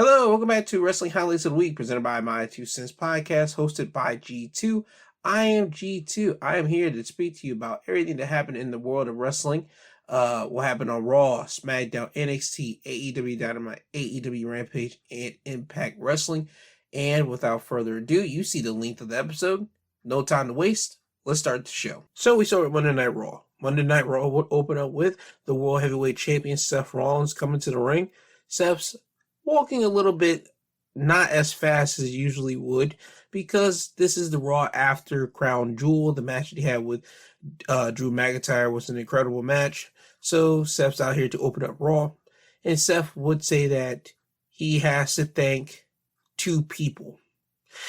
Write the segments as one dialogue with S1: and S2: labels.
S1: Hello, welcome back to Wrestling Highlights of the Week, presented by My Two Cents Podcast, hosted by G2. I am G2. I am here to speak to you about everything that happened in the world of wrestling. What happened on Raw, Smackdown, NXT, AEW Dynamite, AEW Rampage, and Impact Wrestling. And without further ado, you see the length of the episode. No time to waste. Let's start the show. So we start with Monday Night Raw. Monday Night Raw would open up with the World Heavyweight Champion Seth Rollins coming to the ring. Seth's walking a little bit not as fast as he usually would, because this is the Raw after Crown Jewel. The match that he had with Drew McIntyre was an incredible match. So Seth's out here to open up Raw. And Seth would say that he has to thank two people.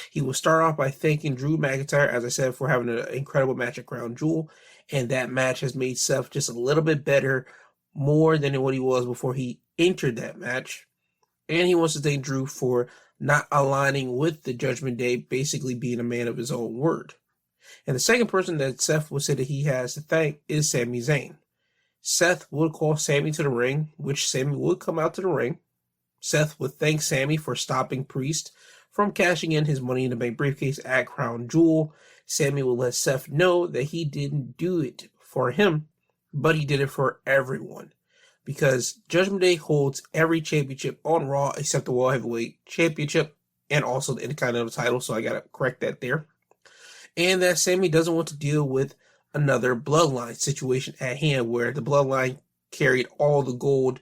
S1: He will start off by thanking Drew McIntyre, as I said, for having an incredible match at Crown Jewel. And that match has made Seth just a little bit better, more than what he was before he entered that match. And he wants to thank Drew for not aligning with the Judgment Day, basically being a man of his own word. And the second person that Seth would say that he has to thank is Sami Zayn. Seth would call Sami to the ring, which Sami would come out to the ring. Seth would thank Sami for stopping Priest from cashing in his Money in the Bank briefcase at Crown Jewel. Sami will let Seth know that he didn't do it for him, but he did it for everyone. Because Judgment Day holds every championship on Raw except the World Heavyweight Championship and also the Intercontinental title, so I gotta correct that there. And that Sami doesn't want to deal with another Bloodline situation at hand, where the Bloodline carried all the gold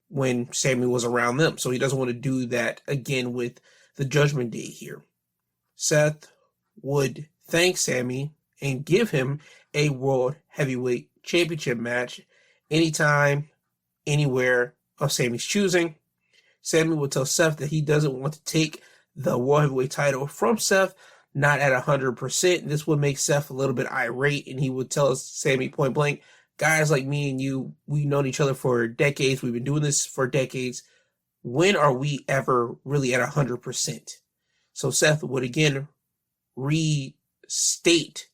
S1: when Sami was around them, so he doesn't want to do that again with the Judgment Day here. Seth would thank Sami and give him a World Heavyweight Championship match anytime, anywhere of Sami's choosing. Sami will tell Seth that he doesn't want to take the World Heavyweight title from Seth, not at 100%. This would make Seth a little bit irate, and he would tell Sami point blank, guys like me and you, we've known each other for decades. We've been doing this for decades. When are we ever really at 100%? So Seth would again restate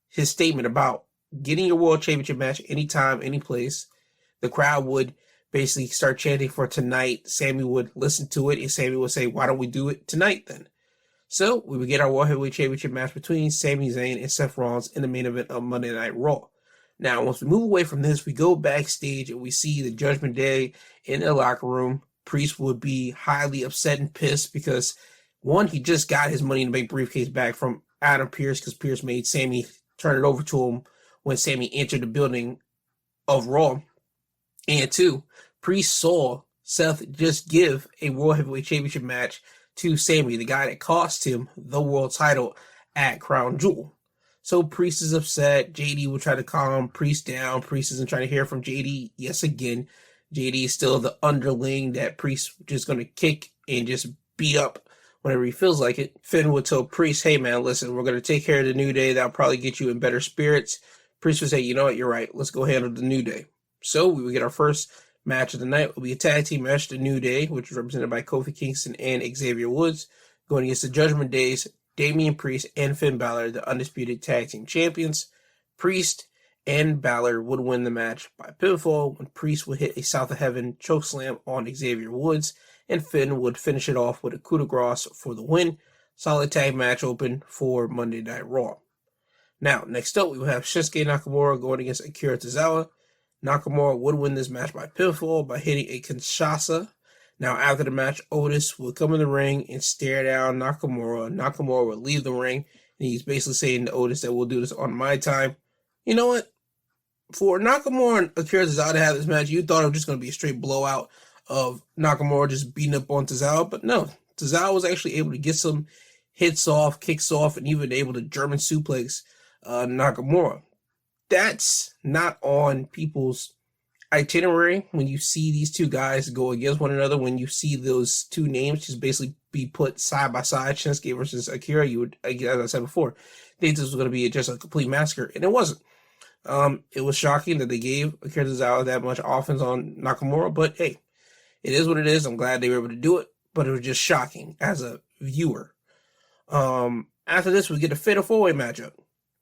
S1: his statement about getting your World Championship match anytime, any place. The crowd would basically start chanting for tonight. Sami would listen to it, and Sami would say, why don't we do it tonight then? So we would get our World Heavyweight Championship match between Sami Zayn and Seth Rollins in the main event of Monday Night Raw. Now, once we move away from this, we go backstage and we see the Judgment Day in the locker room. Priest would be highly upset and pissed because, one, he just got his Money in the Bank briefcase back from Adam Pearce because Pearce made Sami turn it over to him when Sami entered the building of Raw. And two, Priest saw Seth just give a World Heavyweight Championship match to Sami, the guy that cost him the world title at Crown Jewel. So Priest is upset. JD will try to calm Priest down. Priest isn't trying to hear from JD. Yes, again, JD is still the underling that Priest just going to kick and just beat up whenever he feels like it. Finn would tell Priest, hey man, listen, we're going to take care of the New Day. That'll probably get you in better spirits. Priest would say, you know what, you're right. Let's go handle the New Day. So we would get our first match of the night. It will be a tag team match, the New Day, which is represented by Kofi Kingston and Xavier Woods, going against the Judgment Days, Damian Priest and Finn Balor, the undisputed tag team champions. Priest and Balor would win the match by pinfall when Priest would hit a South of Heaven chokeslam on Xavier Woods, and Finn would finish it off with a coup de grace for the win. Solid tag match open for Monday Night Raw. Now, next up, we will have Shinsuke Nakamura going against Akira Tozawa. Nakamura would win this match by pinfall by hitting a Kinshasa. Now, after the match, Otis would come in the ring and stare down Nakamura. Nakamura would leave the ring, and he's basically saying to Otis that we'll do this on my time. You know what? For Nakamura and Akira Tozawa to have this match, you thought it was just going to be a straight blowout of Nakamura just beating up on Tozawa, but no. Tozawa was actually able to get some hits off, kicks off, and even able to German suplex Nakamura. That's not on people's itinerary when you see these two guys go against one another. When you see those two names just basically be put side by side, Shinsuke versus Akira, you would, as I said before, think this was going to be just a complete massacre, and it wasn't. It was shocking that they gave Akira Tozawa that much offense on Nakamura, but hey, it is what it is. I'm glad they were able to do it, but it was just shocking as a viewer. After this, we get a fatal four-way matchup,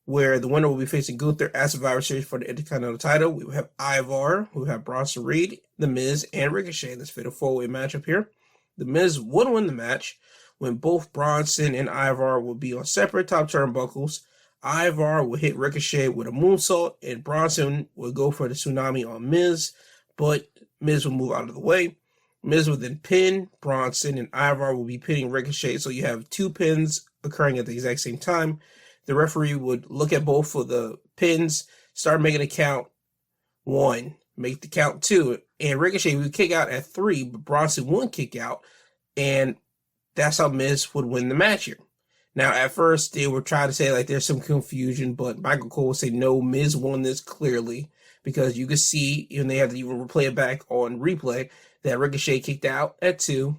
S1: where the winner will be facing Gunther at Survivor Series for the Intercontinental title. We will have Ivar, we have Bronson Reed, The Miz, and Ricochet in this fatal four-way matchup here. The Miz would win the match when both Bronson and Ivar would be on separate top turnbuckles. Ivar would hit Ricochet with a moonsault, and Bronson would go for the tsunami on Miz, but Miz would move out of the way. Miz would then pin Bronson, and Ivar will be pinning Ricochet, so you have two pins occurring at the exact same time. The referee would look at both of the pins, start making a count 1, make the count 2, and Ricochet would kick out at 3, but Bronson wouldn't kick out, and that's how Miz would win the match here. Now, at first, they were trying to say like there's some confusion, but Michael Cole would say no, Miz won this clearly, because you could see, and they have to even replay it back on replay, that Ricochet kicked out at 2,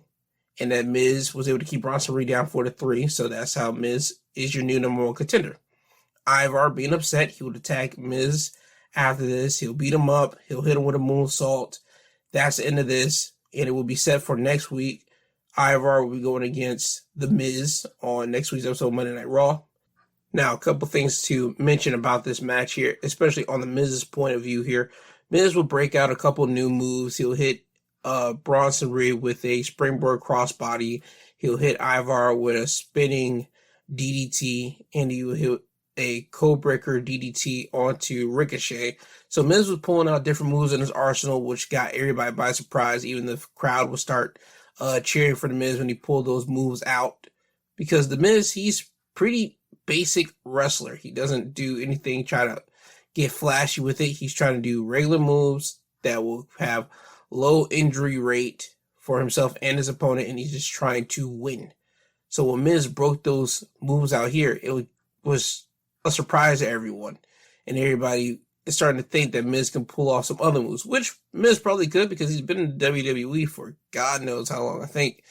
S1: and that Miz was able to keep Bronson Reed down 4-3, so that's how Miz is your new number 1 contender. Ivar being upset, he would attack Miz after this. He'll beat him up. He'll hit him with a moonsault. That's the end of this, and it will be set for next week. Ivar will be going against The Miz on next week's episode of Monday Night Raw. Now, a couple things to mention about this match here, especially on The Miz's point of view here. Miz will break out a couple new moves. He'll hit Bronson Reed with a springboard crossbody. He'll hit Ivar with a spinning DDT, and he will hit a codebreaker DDT onto Ricochet. So Miz was pulling out different moves in his arsenal, which got everybody by surprise. Even the crowd would start cheering for The Miz when he pulled those moves out, because The Miz, he's pretty basic wrestler. He doesn't do anything, try to get flashy with it. He's trying to do regular moves that will have low injury rate for himself and his opponent, and he's just trying to win. So when Miz broke those moves out here, it was a surprise to everyone, and everybody is starting to think that Miz can pull off some other moves, which Miz probably could, because he's been in WWE for God knows how long. I think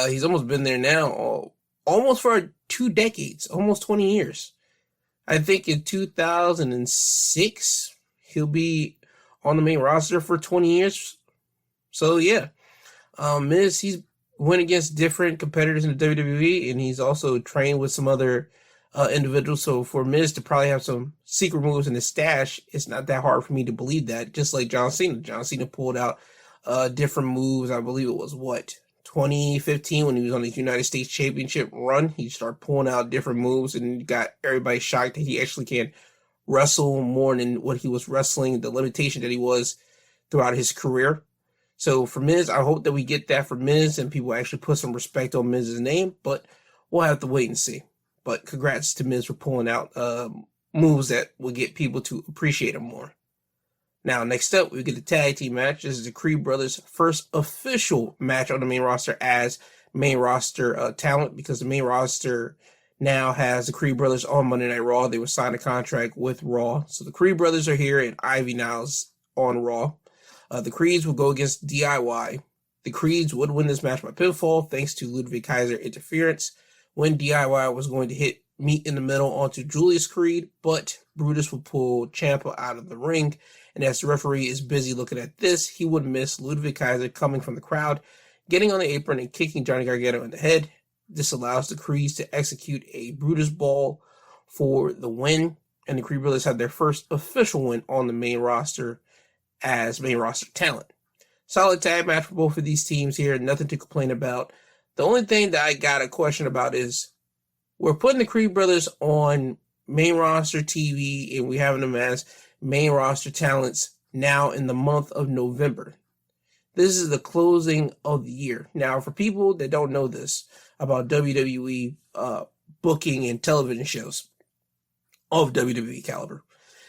S1: he's almost been there now, almost for 2 decades, almost 20 years. I think in 2006, he'll be on the main roster for 20 years. So yeah, Miz, he's went against different competitors in the WWE, and he's also trained with some other individuals. So for Miz to probably have some secret moves in his stash, it's not that hard for me to believe that. Just like John Cena. John Cena pulled out different moves. I believe it was 2015 when he was on his United States Championship run. He started pulling out different moves and got everybody shocked that he actually can wrestle more than what he was wrestling, the limitation that he was throughout his career. So for Miz, I hope that we get that for Miz and people actually put some respect on Miz's name, but we'll have to wait and see. But congrats to Miz for pulling out moves that will get people to appreciate him more. Now, next up, we get the tag team match. This is the Creed Brothers' first official match on the main roster as main roster talent, because the main roster now has the Creed Brothers on Monday Night Raw. They were signed a contract with Raw. So the Creed Brothers are here, and Ivy now is on Raw. The Creeds will go against DIY. The Creeds would win this match by pinfall thanks to Ludwig Kaiser interference when DIY was going to hit meet in the middle onto Julius Creed, but Brutus would pull Ciampa out of the ring, and as the referee is busy looking at this, he would miss Ludwig Kaiser coming from the crowd, getting on the apron and kicking Johnny Gargano in the head. This allows the Creeds to execute a Brutus Ball for the win, and the Creed Brothers had their first official win on the main roster as main roster talent. Solid tag match for both of these teams here, nothing to complain about. The only thing that I got a question about is we're putting the Creed Brothers on main roster TV and we having them as main roster talents now in the month of November. This is the closing of the year. Now, for people that don't know this about WWE booking and television shows of WWE caliber,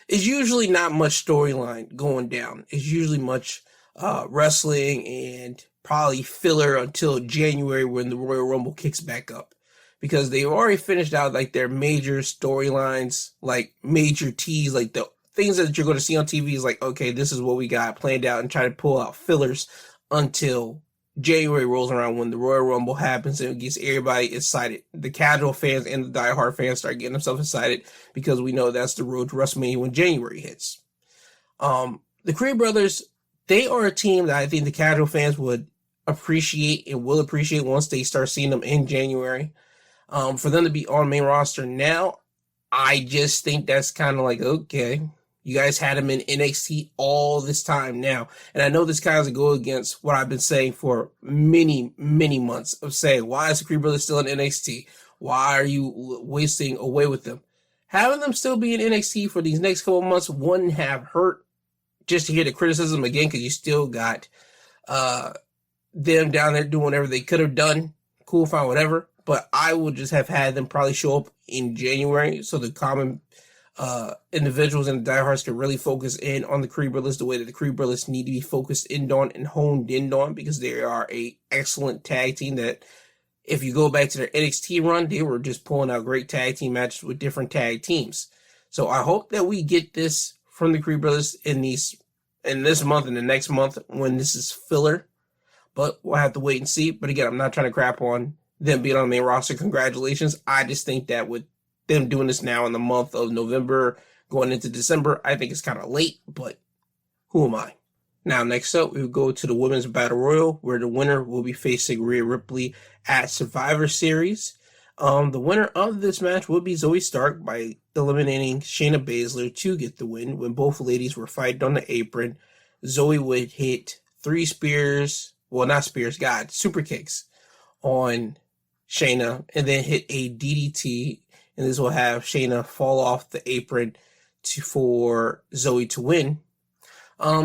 S1: it's usually not much storyline going down. It's usually much wrestling and probably filler until January when the Royal Rumble kicks back up, because they've already finished out like their major storylines, like major teas, like the things that you're going to see on TV is like, okay, this is what we got planned out, and try to pull out fillers until January rolls around when the Royal Rumble happens and it gets everybody excited. The casual fans and the diehard fans start getting themselves excited because we know that's the road to WrestleMania when January hits. The Creed Brothers, they are a team that I think the casual fans would appreciate and will appreciate once they start seeing them in January. For them to be on main roster now, I just think that's kind of like, okay, You guys had him in NXT all this time now. And I know this kind of go against what I've been saying for many, many months of saying, why is the Creed Brothers still in NXT? Why are you wasting away with them? Having them still be in NXT for these next couple of months wouldn't have hurt, just to hear the criticism again, because you still got them down there doing whatever they could have done. Cool, fine, whatever. But I would just have had them probably show up in January so the common individuals and the diehards can really focus in on the Creed Brothers the way that the Creed Brothers need to be focused in on and honed in on, because they are a excellent tag team that, if you go back to their NXT run, they were just pulling out great tag team matches with different tag teams. So I hope that we get this from the Creed Brothers in this month and the next month when this is filler. But we'll have to wait and see. But again, I'm not trying to crap on them being on the main roster. Congratulations. I just think that with them doing this now in the month of November going into December, I think it's kind of late, but who am I? Now, next up, we will go to the Women's Battle Royal, where the winner will be facing Rhea Ripley at Survivor Series. The winner of this match will be Zoe Stark by eliminating Shayna Baszler to get the win. When both ladies were fighting on the apron, Zoe would hit 3 spears, well, not spears, super kicks on Shayna, and then hit a DDT, and this will have Shayna fall off the apron for Zoe to win.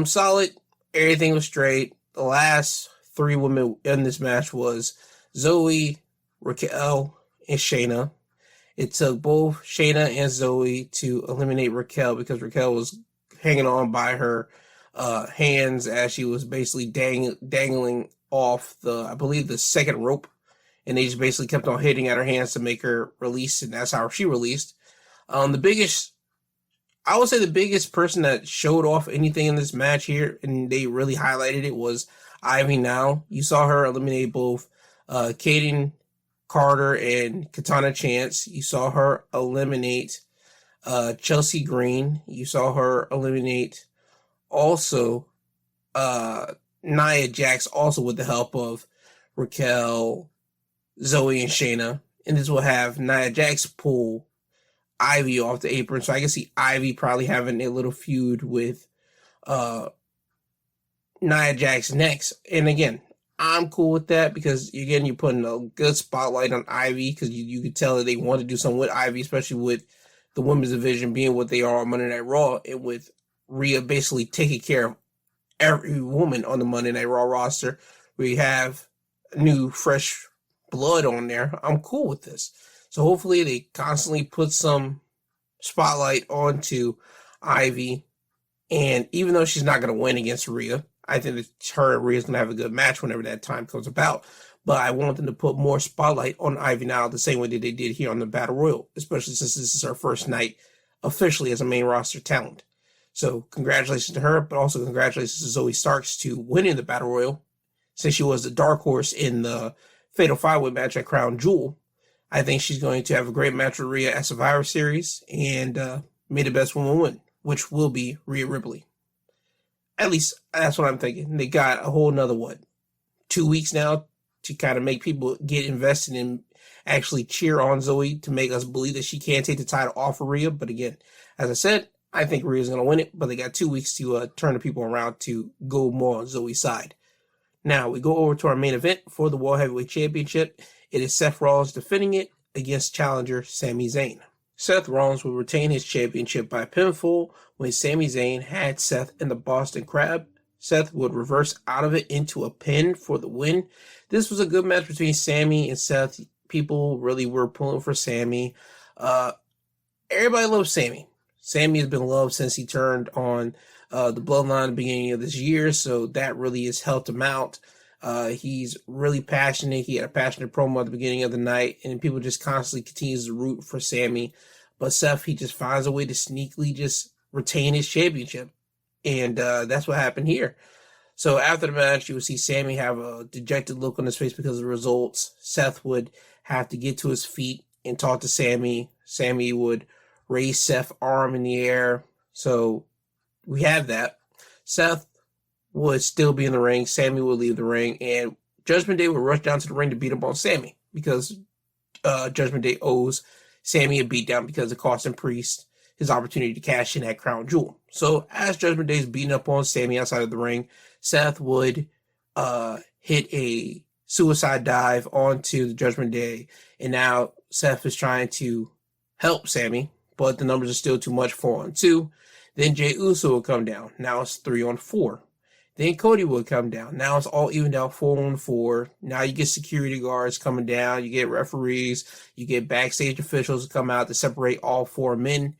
S1: Solid. Everything was straight. The last 3 women in this match was Zoe, Raquel, and Shayna. It took both Shayna and Zoe to eliminate Raquel because Raquel was hanging on by her hands as she was basically dangling off I believe the second rope. And they just basically kept on hitting at her hands to make her release, and that's how she released. I would say the biggest person that showed off anything in this match here, and they really highlighted it, was Ivy Now. You saw her eliminate both Kaden Carter and Katana Chance. You saw her eliminate Chelsea Green. You saw her eliminate also Nia Jax, also with the help of Raquel, Zoe, and Shayna. And this will have Nia Jax pull Ivy off the apron. So I can see Ivy probably having a little feud with Nia Jax next. And again, I'm cool with that because, again, you're putting a good spotlight on Ivy because you could tell that they want to do something with Ivy, especially with the women's division being what they are on Monday Night Raw, and with Rhea basically taking care of every woman on the Monday Night Raw roster. We have new, fresh blood on there. I'm cool with this. So hopefully they constantly put some spotlight onto Ivy. And even though she's not going to win against Rhea, I think that her and Rhea's going to have a good match whenever that time comes about. But I want them to put more spotlight on Ivy Now the same way that they did here on the Battle Royal, especially since this is her first night officially as a main roster talent. So congratulations to her, but also congratulations to Zoe Starks to winning the Battle Royal, since she was the dark horse in the Fatal 5-Way match at Crown Jewel. I think she's going to have a great match with Rhea at Survivor Series, and may the best woman win, which will be Rhea Ripley. At least that's what I'm thinking. They got a whole nother 2 weeks now to kind of make people get invested and actually cheer on Zoe to make us believe that she can take the title off of Rhea. But again, as I said, I think Rhea's going to win it, but they got 2 weeks to turn the people around to go more on Zoe's side. Now, we go over to our main event for the World Heavyweight Championship. It is Seth Rollins defending it against challenger Sami Zayn. Seth Rollins will retain his championship by pinfall when Sami Zayn had Seth in the Boston Crab. Seth would reverse out of it into a pin for the win. This was a good match between Sami and Seth. People really were pulling for Sami. Everybody loves Sami. Sami has been loved since he turned on the Bloodline at the beginning of this year, so that really has helped him out. He's really passionate. He had a passionate promo at the beginning of the night, and people just constantly continues to root for Sami. But Seth, he just finds a way to sneakily just retain his championship, and that's what happened here. So after the match, you would see Sami have a dejected look on his face because of the results. Seth would have to get to his feet and talk to Sami. Sami would raise Seth's arm in the air. So we have that. Seth would still be in the ring. Sami would leave the ring, and Judgment Day would rush down to the ring to beat up on Sami because Judgment Day owes Sami a beatdown because of Austin Priest, his opportunity to cash in that crown jewel. So as Judgment Day is beating up on Sammy outside of the ring, Seth would hit a suicide dive onto the Judgment Day, and now Seth is trying to help Sammy, but the numbers are still too much, 4-on-2. Then Jey Uso would come down. Now it's 3-on-4. Then Cody would come down. Now it's all evened out, 4-on-4. Now you get security guards coming down. You get referees. You get backstage officials to come out to separate all four men.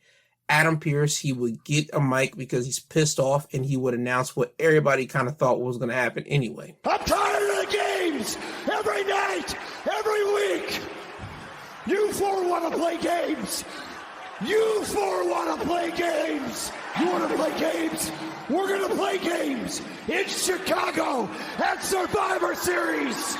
S1: Adam Pearce, he would get a mic because he's pissed off, and he would announce what everybody kind of thought was going to happen anyway.
S2: I'm tired of the games every night, every week. You four want to play games. You four want to play games. You want to play games? We're going to play games in Chicago at Survivor Series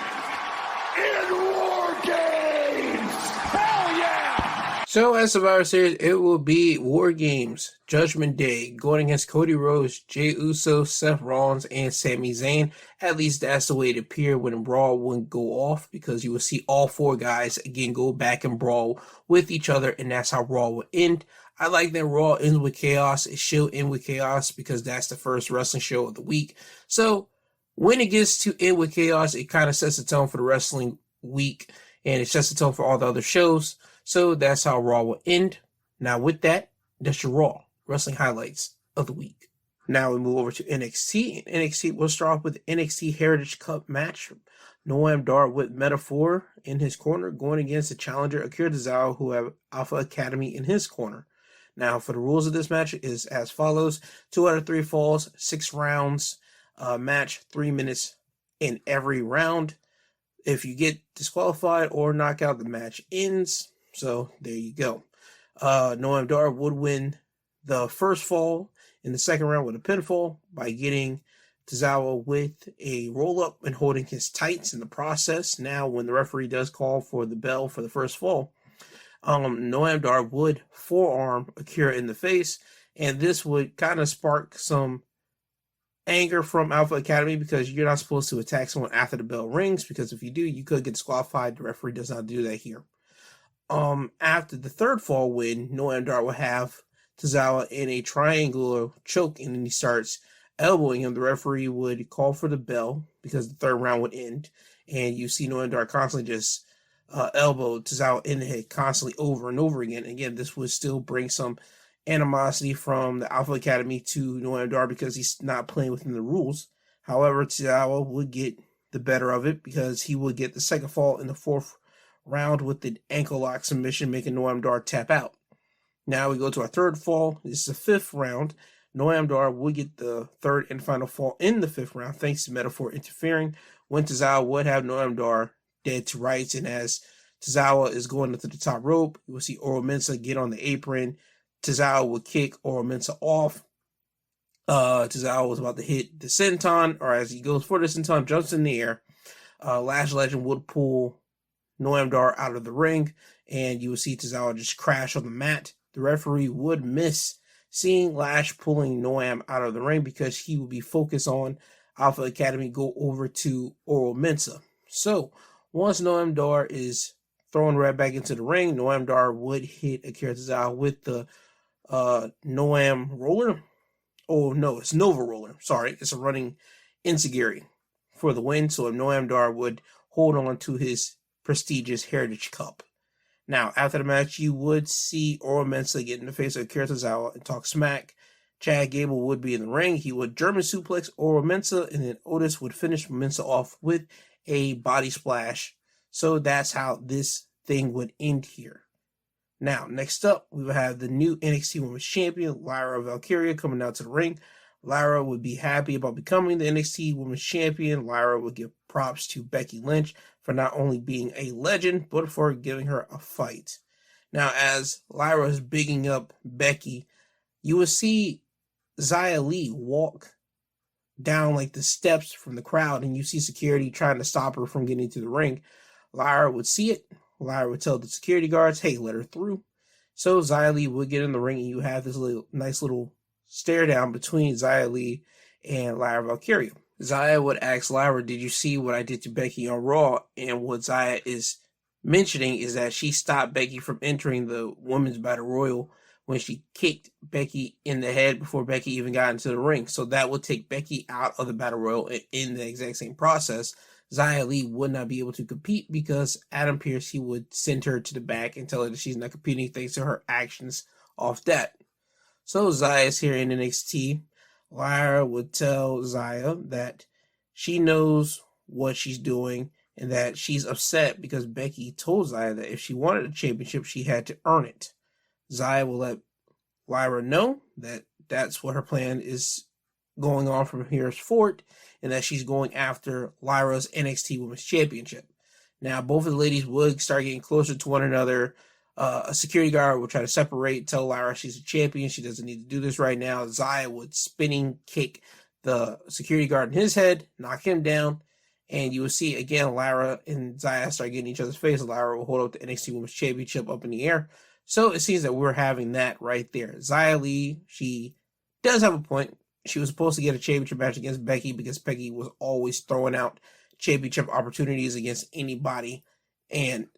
S2: in War Games. Hell yeah!
S1: So at Survivor Series, it will be War Games, Judgment Day, going against Cody Rhodes, Jey Uso, Seth Rollins, and Sami Zayn. At least that's the way it appeared when Raw wouldn't go off, because you will see all four guys again go back and brawl with each other, and that's how Raw will end. I like that Raw ends with chaos. It should end with chaos because that's the first wrestling show of the week. So when it gets to end with chaos, it kind of sets the tone for the wrestling week, and it sets the tone for all the other shows. So that's how Raw will end. Now with that, that's your Raw wrestling highlights of the week. Now we move over to NXT. NXT, we'll start off with the NXT Heritage Cup match. Noam Dar with Metaphor in his corner, going against the challenger Akira Tozawa, who have Alpha Academy in his corner. Now, for the rules of this match is as follows: 2 out of 3 falls, 6 rounds, match 3 minutes in every round. If you get disqualified or knockout, the match ends. So there you go. Noam Dar would win the first fall in the second round with a pinfall by getting Tozawa with a roll-up and holding his tights in the process. Now, when the referee does call for the bell for the first fall, Noam Dar would forearm Akira in the face, and this would kind of spark some anger from Alpha Academy, because you're not supposed to attack someone after the bell rings, because if you do, you could get disqualified. The referee does not do that here. After the third fall win, Noam Dar will have Tozawa in a triangular choke, and then he starts elbowing him. The referee would call for the bell because the third round would end, and you see Noam Dar constantly just elbow Tozawa in the head constantly over and over again. Again, this would still bring some animosity from the Alpha Academy to Noam Dar because he's not playing within the rules. However, Tozawa would get the better of it because he would get the second fall in the fourth round with the ankle lock submission, making Noam Dar tap out. Now we go to our third fall. This is the fifth round. Noam Dar would get the third and final fall in the fifth round, thanks to Metaphor interfering, when Tozawa would have Noam Dar dead to rights. And as Tozawa is going up to the top rope, you will see Oro Mensah get on the apron. Tozawa would kick Oro Mensah off. Tozawa was about to hit the senton, or as he goes for the senton, jumps in the air. Lash Legend would pull Noam Dar out of the ring, and you will see Tozawa just crash on the mat. The referee would miss seeing Lash pulling Noam out of the ring because he would be focused on Alpha Academy go over to Oro Mensah. So once Noam Dar is thrown right back into the ring, Noam Dar would hit Akira Tozawa with the Noam Roller. Oh, no, it's Nova Roller. Sorry, it's a running enziguri for the win. So Noam Dar would hold on to his prestigious Heritage Cup. Now, after the match, you would see Oro Mensah get in the face of Akira Tozawa and talk smack. Chad Gable would be in the ring. He would German suplex Oro Mensah, and then Otis would finish Mensah off with a body splash. So that's how this thing would end here. Now, next up, we will have the new NXT Women's Champion, Lyra Valkyria, coming out to the ring. Lyra would be happy about becoming the NXT Women's Champion. Lyra would give props to Becky Lynch for not only being a legend, but for giving her a fight. Now, as Lyra is bigging up Becky, you will see Xia Li walk down like the steps from the crowd, and you see security trying to stop her from getting to the ring. Lyra would see it. Lyra would tell the security guards, hey, let her through. So Xia Li would get in the ring, and you have this nice little stare down between Xia Li and Lyra Valkyria. Xia would ask Lyra, did you see what I did to Becky on Raw? And what Xia is mentioning is that she stopped Becky from entering the Women's Battle Royal when she kicked Becky in the head before Becky even got into the ring. So that would take Becky out of the Battle Royal. In the exact same process, Xia Li would not be able to compete because Adam Pearce, he would send her to the back and tell her that she's not competing thanks to her actions off that. So Xia is here in NXT. Lyra would tell Xia that she knows what she's doing and that she's upset because Becky told Xia that if she wanted a championship, she had to earn it. Xia will let Lyra know that that's what her plan is going on from here forward, and that she's going after Lyra's NXT Women's Championship. Now, both of the ladies would start getting closer to one another. A security guard will try to separate, tell Lyra she's a champion. She doesn't need to do this right now. Xia would spinning kick the security guard in his head, knock him down, and you will see again Lyra and Xia start getting each other's face. Lyra will hold up the NXT Women's Championship up in the air. So it seems that we're having that right there. Xia Li, she does have a point. She was supposed to get a championship match against Becky because Becky was always throwing out championship opportunities against anybody. And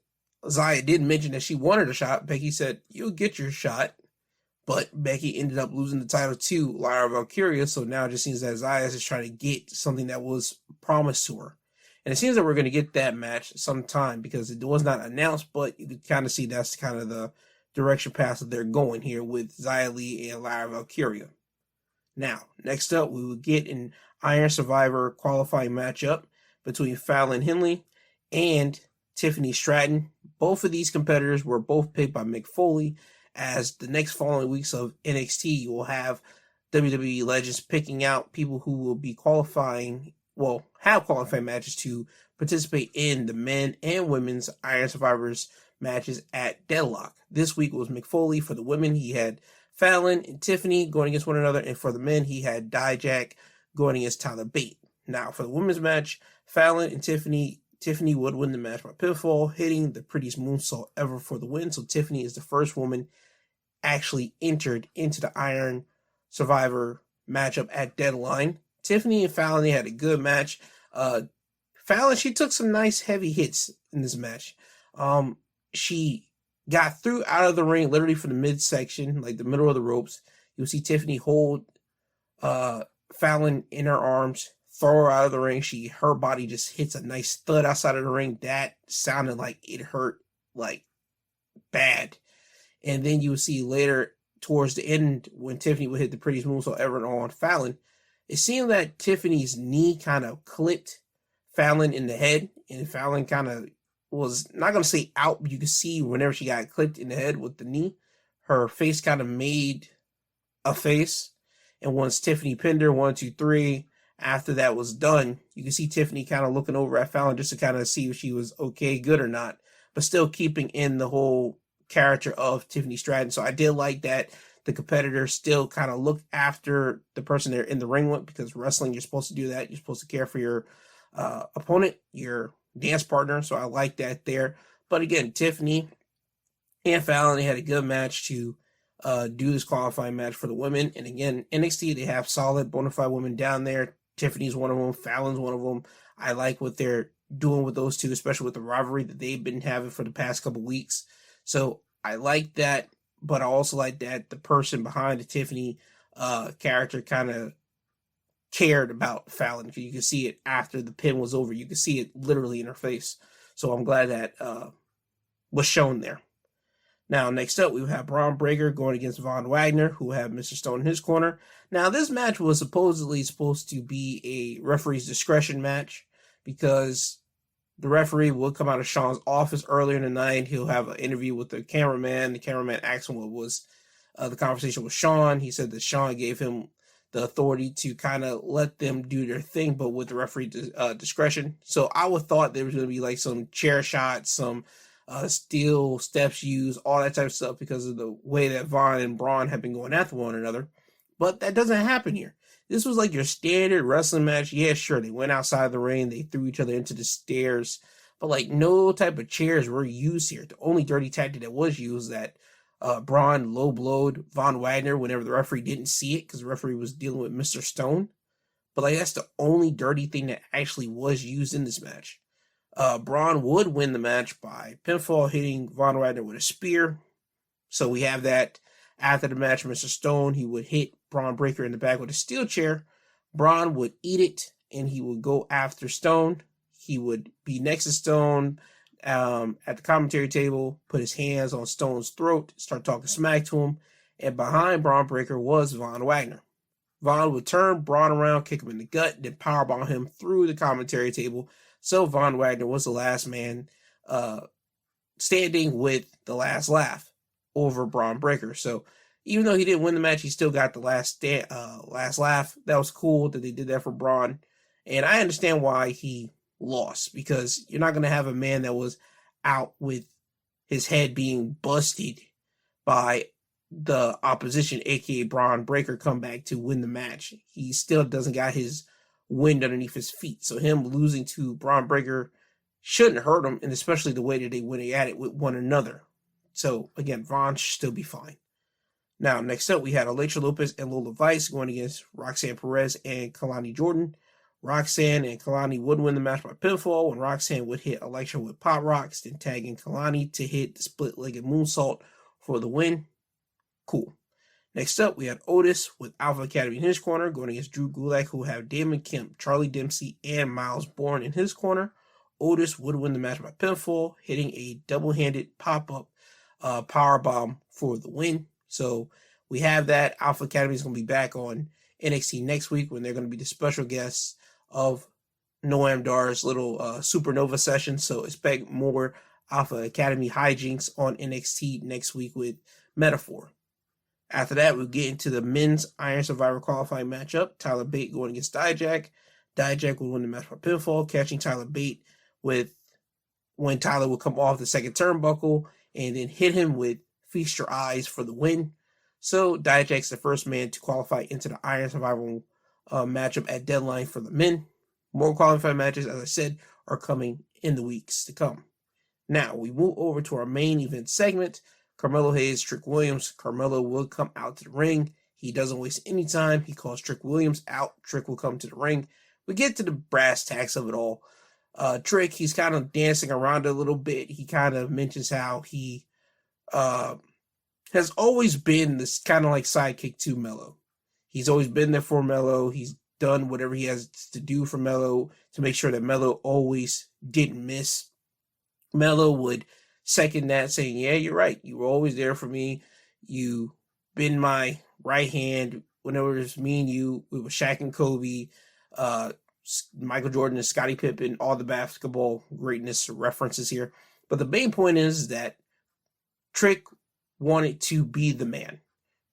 S1: Xia did mention that she wanted a shot. Becky said, "You'll get your shot." But Becky ended up losing the title to Lyra Valkyria. So now it just seems that Xia is trying to get something that was promised to her. And it seems that we're going to get that match sometime because it was not announced, but you can kind of see that's kind of the direction path that they're going here with Xia Li and Lyra Valkyria. Now, next up, we will get an Iron Survivor qualifying matchup between Fallon Henley and Tiffany Stratton. Both of these competitors were both picked by Mick Foley, as the next following weeks of NXT, you will have WWE legends picking out people who will be qualifying, well, have qualifying matches to participate in the men and women's Iron Survivors matches at Deadlock. This week was Mick Foley. For the women, he had Fallon and Tiffany going against one another, and for the men, he had Dijak going against Tyler Bate. Now, for the women's match, Fallon and Tiffany would win the match by pinfall, hitting the prettiest moonsault ever for the win. So Tiffany is the first woman actually entered into the Iron Survivor matchup at Deadline. Tiffany and Fallon, they had a good match. Fallon, she took some nice heavy hits in this match. She got through out of the ring literally from the midsection, like the middle of the ropes. You'll see Tiffany hold Fallon in her arms, throw her out of the ring. Her body just hits a nice thud outside of the ring. That sounded like it hurt like bad. And then you will see later towards the end when Tiffany would hit the prettiest moonsault ever on Fallon, it seemed that Tiffany's knee kind of clipped Fallon in the head, and Fallon kind of was not going to say out, but you could see whenever she got clipped in the head with the knee, her face kind of made a face. And once Tiffany pinned her 1, 2, 3, after that was done, you can see Tiffany kind of looking over at Fallon just to kind of see if she was okay, good or not, but still keeping in the whole character of Tiffany Stratton. So I did like that the competitor still kind of looked after the person they're in the ring with, because wrestling, you're supposed to do that. You're supposed to care for your opponent, your dance partner. So I like that there. But again, Tiffany and Fallon, they had a good match to do this qualifying match for the women. And again, NXT, they have solid bona fide women down there. Tiffany's one of them. Fallon's one of them. I like what they're doing with those two, especially with the rivalry that they've been having for the past couple weeks. So I like that, but I also like that the person behind the Tiffany character kind of cared about Fallon, because you can see it after the pin was over. You can see it literally in her face. So I'm glad that was shown there. Now, next up, we have Braun Breaker going against Von Wagner, who have Mr. Stone in his corner. Now, this match was supposedly supposed to be a referee's discretion match, because the referee will come out of Sean's office earlier in the night. He'll have an interview with the cameraman. The cameraman asked him what was the conversation with Sean. He said that Sean gave him the authority to kind of let them do their thing, but with the referee discretion. So I would thought there was going to be like some chair shots, some steel steps used, all that type of stuff, because of the way that Von and Braun have been going after one another. But that doesn't happen here. This was like your standard wrestling match. Yeah, sure, they went outside the ring, they threw each other into the stairs, but like no type of chairs were used here. The only dirty tactic that was used, that Braun low blowed Von Wagner whenever the referee didn't see it, because the referee was dealing with Mr. Stone. But like that's the only dirty thing that actually was used in this match. Braun would win the match by pinfall, hitting Von Wagner with a spear. So we have that After the match, Mr. Stone, he would hit Braun Breaker in the back with a steel chair. Braun would eat it, and he would go after Stone. He would be next to Stone at the commentary table, put his hands on Stone's throat, start talking smack to him, and behind Braun Breaker was Von Wagner. Von would turn Braun around, kick him in the gut, then powerbomb him through the commentary table. So Von Wagner was the last man standing with the last laugh over Braun Breaker. So even though he didn't win the match, he still got the last laugh. That was cool that they did that for Braun. And I understand why he lost, because you're not going to have a man that was out with his head being busted by the opposition, aka Braun Breaker, come back to win the match. He still doesn't got his wind underneath his feet. So him losing to Braun Breaker shouldn't hurt him, and especially the way that they went at it with one another. So again, Von should still be fine. Now, next up, we had Alexa Lopez and Lola Vice going against Roxanne Perez and Kalani Jordan. Roxanne and Kalani would win the match by pinfall when Roxanne would hit Alexa with pop rocks, then tagging Kalani to hit the split-legged moonsault for the win. Cool. Next up, we had Otis with Alpha Academy in his corner going against Drew Gulak, who have Damon Kemp, Charlie Dempsey, and Miles Bourne in his corner. Otis would win the match by pinfall, hitting a double-handed pop-up powerbomb for the win. So we have that. Alpha Academy is going to be back on NXT next week when they're going to be the special guests of Noam Dar's little supernova session. So expect more Alpha Academy hijinks on NXT next week with Metaphor. After that, we'll get into the men's Iron Survivor qualifying matchup. Tyler Bate going against Dijak. Dijak will win the match by pinfall, catching Tyler Bate when Tyler will come off the second turnbuckle and then hit him with Feast Your Eyes for the win. So Dijak's the first man to qualify into the Iron Survival matchup at Deadline for the men. More qualifying matches, as I said, are coming in the weeks to come. Now, we move over to our main event segment. Carmelo Hayes, Trick Williams. Carmelo will come out to the ring. He doesn't waste any time. He calls Trick Williams out. Trick will come to the ring. We get to the brass tacks of it all. Trick, he's kind of dancing around a little bit. He kind of mentions how he has always been this kind of like sidekick to Melo. He's always been there for Melo. He's done whatever he has to do for Melo to make sure that Melo always didn't miss. Melo would second that, saying, yeah, you're right. You were always there for me. You been my right hand whenever it was me and you. We were Shaq and Kobe, Michael Jordan and Scottie Pippen, all the basketball greatness references here. But the main point is that Trick wanted to be the man.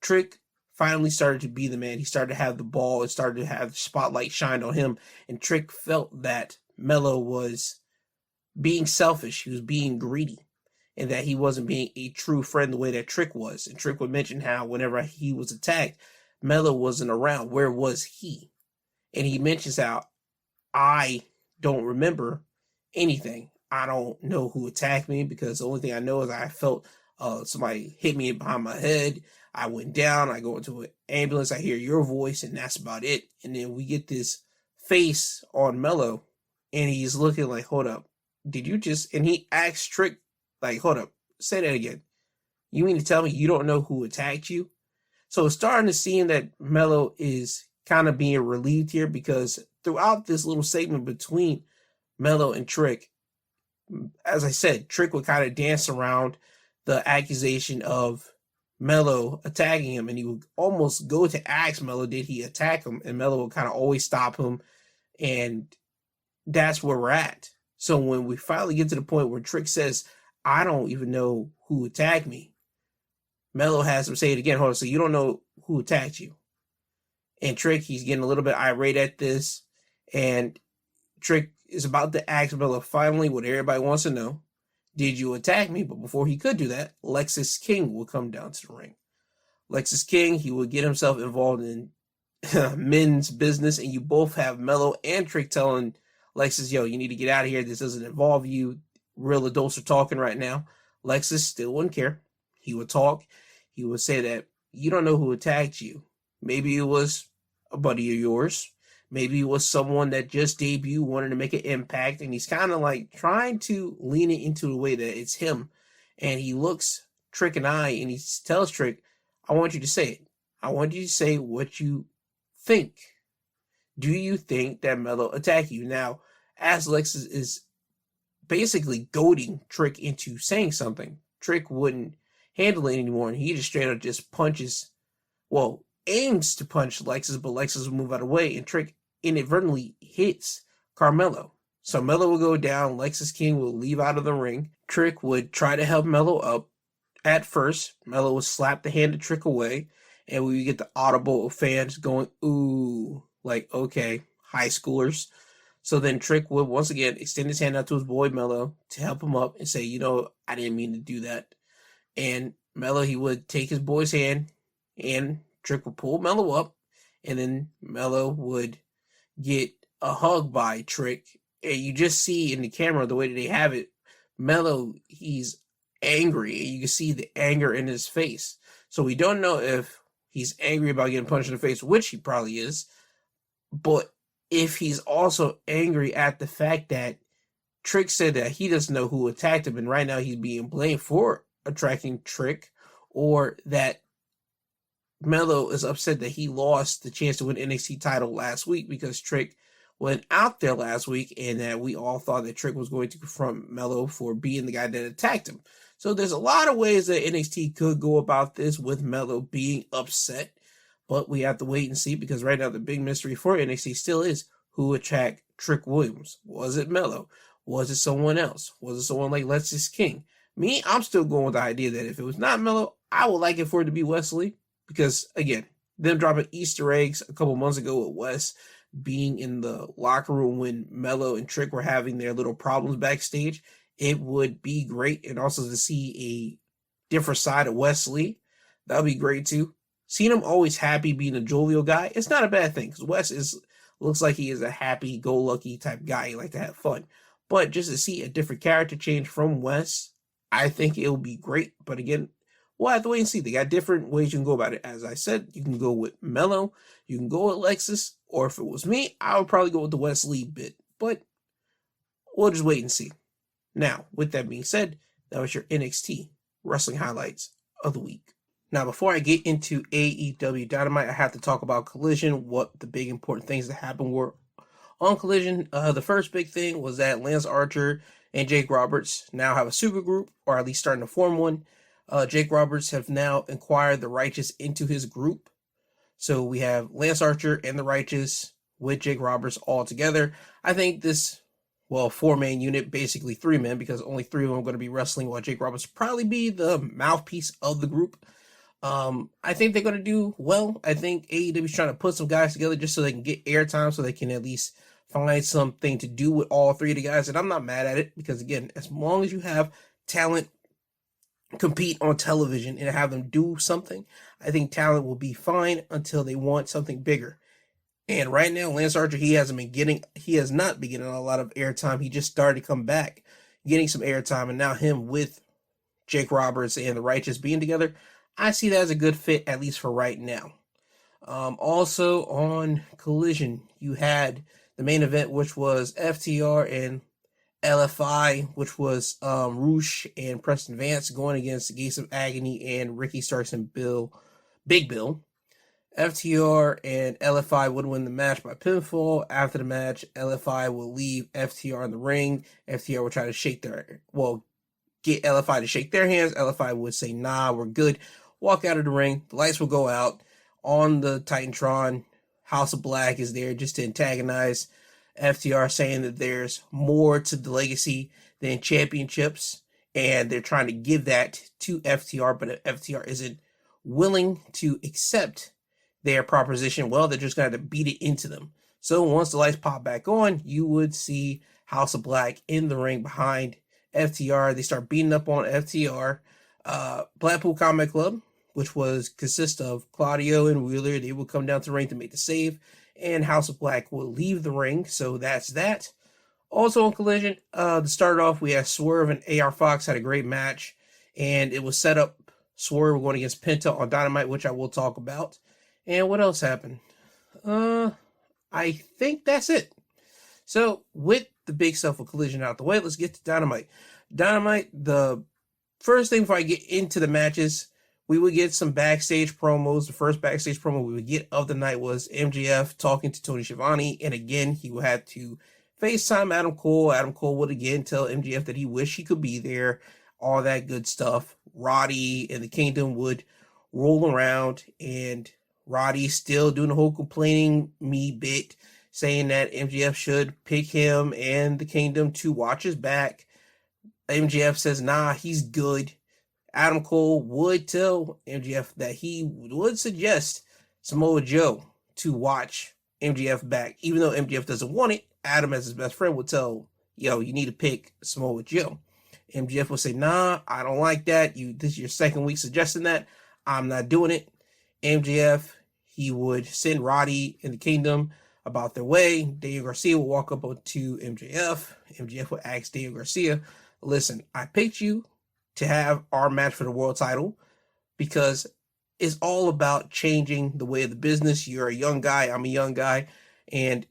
S1: Trick finally started to be the man. He started to have the ball. It started to have the spotlight shined on him. And Trick felt that Melo was being selfish. He was being greedy. And that he wasn't being a true friend the way that Trick was. And Trick would mention how whenever he was attacked, Melo wasn't around. Where was he? And he mentions how I don't remember anything. I don't know who attacked me because the only thing I know is I felt somebody hit me behind my head. I went down. I go into an ambulance. I hear your voice, and that's about it. And then we get this face on Melo, and he's looking like, hold up. Did you just... And he asks Trick, like, hold up, say that again. You mean to tell me you don't know who attacked you? So it's starting to seem that Melo is kind of being relieved here because throughout this little segment between Melo and Trick, as I said, Trick would kind of dance around the accusation of Melo attacking him, and he would almost go to ask Melo, did he attack him? And Melo would kind of always stop him, and that's where we're at. So when we finally get to the point where Trick says, I don't even know who attacked me, Melo has him say it again. Hold on, so you don't know who attacked you? And Trick, he's getting a little bit irate at this, and Trick is about to ask Melo finally what everybody wants to know. Did you attack me? But before he could do that, Lexis King will come down to the ring. Lexis King, he will get himself involved in men's business, and you both have Melo and Trick telling Lexis, yo, you need to get out of here. This doesn't involve you. Real adults are talking right now. Lexis still wouldn't care. He would talk. He would say that you don't know who attacked you. Maybe it was a buddy of yours. Maybe it was someone that just debuted, wanted to make an impact, and he's kind of like trying to lean it into the way that it's him. And he looks Trick in the eye, and he tells Trick, I want you to say it. I want you to say what you think. Do you think that Melo attacked you? Now, as Lexus is basically goading Trick into saying something, Trick wouldn't handle it anymore, and he just straight up just punches, well, aims to punch Lexus, but Lexus will move out of the way, and Trick inadvertently hits Carmelo. So Melo will go down, Lexus King will leave out of the ring. Trick would try to help Melo up. At first, Melo would slap the hand of Trick away, and we would get the audible of fans going, ooh, like, okay, high schoolers. So then Trick would once again extend his hand out to his boy Melo to help him up and say, you know, I didn't mean to do that. And Melo, he would take his boy's hand, and Trick would pull Melo up, and then Melo would get a hug by Trick. And you just see in the camera, the way that they have it, Melo, he's angry, and you can see the anger in his face. So we don't know if he's angry about getting punched in the face, which he probably is, but if he's also angry at the fact that Trick said that he doesn't know who attacked him, and right now he's being blamed for attracting Trick, or that Melo is upset that he lost the chance to win NXT title last week because Trick went out there last week, and that we all thought that Trick was going to confront Melo for being the guy that attacked him. So there's a lot of ways that NXT could go about this with Melo being upset, but we have to wait and see, because right now the big mystery for NXT still is who attacked Trick Williams. Was it Melo? Was it someone else? Was it someone like Lexus King? Me, I'm still going with the idea that if it was not Melo, I would like it for it to be Wesley, because again, them dropping Easter eggs a couple months ago with Wes being in the locker room when Melo and Trick were having their little problems backstage, it would be great. And also to see a different side of Wesley, that would be great too. Seeing him always happy, being a jovial guy, it's not a bad thing, because Wes looks like he is a happy-go-lucky type guy. He like to have fun. But just to see a different character change from Wes, I think it'll be great. But again, we'll have to wait and see. They got different ways you can go about it. As I said, you can go with Melo, you can go with Lexus, or if it was me, I would probably go with the Wesley bit. But we'll just wait and see. Now, with that being said, that was your NXT wrestling highlights of the week. Now, before I get into AEW Dynamite, I have to talk about Collision, what the big important things that happened were on Collision. The first big thing was that Lance Archer and Jake Roberts now have a super group, or at least starting to form one. Jake Roberts have now inquired the Righteous into his group. So we have Lance Archer and the Righteous with Jake Roberts all together. I think this, well, 4-man unit, basically 3 men, because only 3 of them are going to be wrestling, while Jake Roberts will probably be the mouthpiece of the group. I think they're going to do well. I think AEW is trying to put some guys together just so they can get airtime, so they can at least find something to do with all 3 of the guys. And I'm not mad at it, because again, as long as you have talent compete on television and have them do something, I think talent will be fine until they want something bigger. And right now, Lance Archer, he has not been getting a lot of airtime. He just started to come back, getting some airtime, and now him with Jake Roberts and the Righteous being together, I see that as a good fit, at least for right now. Also on Collision, you had the main event, which was FTR and LFI, which was Roosh and Preston Vance going against the Gates of Agony and Ricky Starks and Big Bill. FTR and LFI would win the match by pinfall. After the match, LFI will leave FTR in the ring. FTR will try to get LFI to shake their hands. LFI would say, nah, we're good. Walk out of the ring. The lights will go out. On the Titantron, House of Black is there just to antagonize FTR, saying that there's more to the legacy than championships, and they're trying to give that to FTR, but if FTR isn't willing to accept their proposition, well, they're just going to beat it into them. So once the lights pop back on, you would see House of Black in the ring behind FTR. They start beating up on FTR. Blackpool Combat Club, which consists of Claudio and Wheeler, they will come down to the ring to make the save, and House of Black will leave the ring. So that's that. Also on Collision, to start off, we had Swerve and AR Fox had a great match, and it was set up Swerve going against Penta on Dynamite, which I will talk about. And what else happened? I think that's it. So with the big stuff of Collision out the way, let's get to Dynamite. Dynamite, the first thing before I get into the matches, we would get some backstage promos. The first backstage promo we would get of the night was MJF talking to Tony Schiavone, and again, he would have to FaceTime Adam Cole. Adam Cole would again tell MJF that he wished he could be there, all that good stuff. Roddy and the Kingdom would roll around, and Roddy still doing the whole complaining me bit, saying that MJF should pick him and the Kingdom to watch his back. MJF says, nah, he's good. Adam Cole would tell MJF that he would suggest Samoa Joe to watch MJF back. Even though MJF doesn't want it, Adam, as his best friend, would tell, yo, you need to pick Samoa Joe. MJF would say, nah, I don't like that. This is your second week suggesting that. I'm not doing it. MJF, he would send Roddy and the Kingdom about their way. Daniel Garcia would walk up to MJF. MJF would ask Daniel Garcia, listen, I picked you to have our match for the world title because it's all about changing the way of the business. You're a young guy, I'm a young guy, and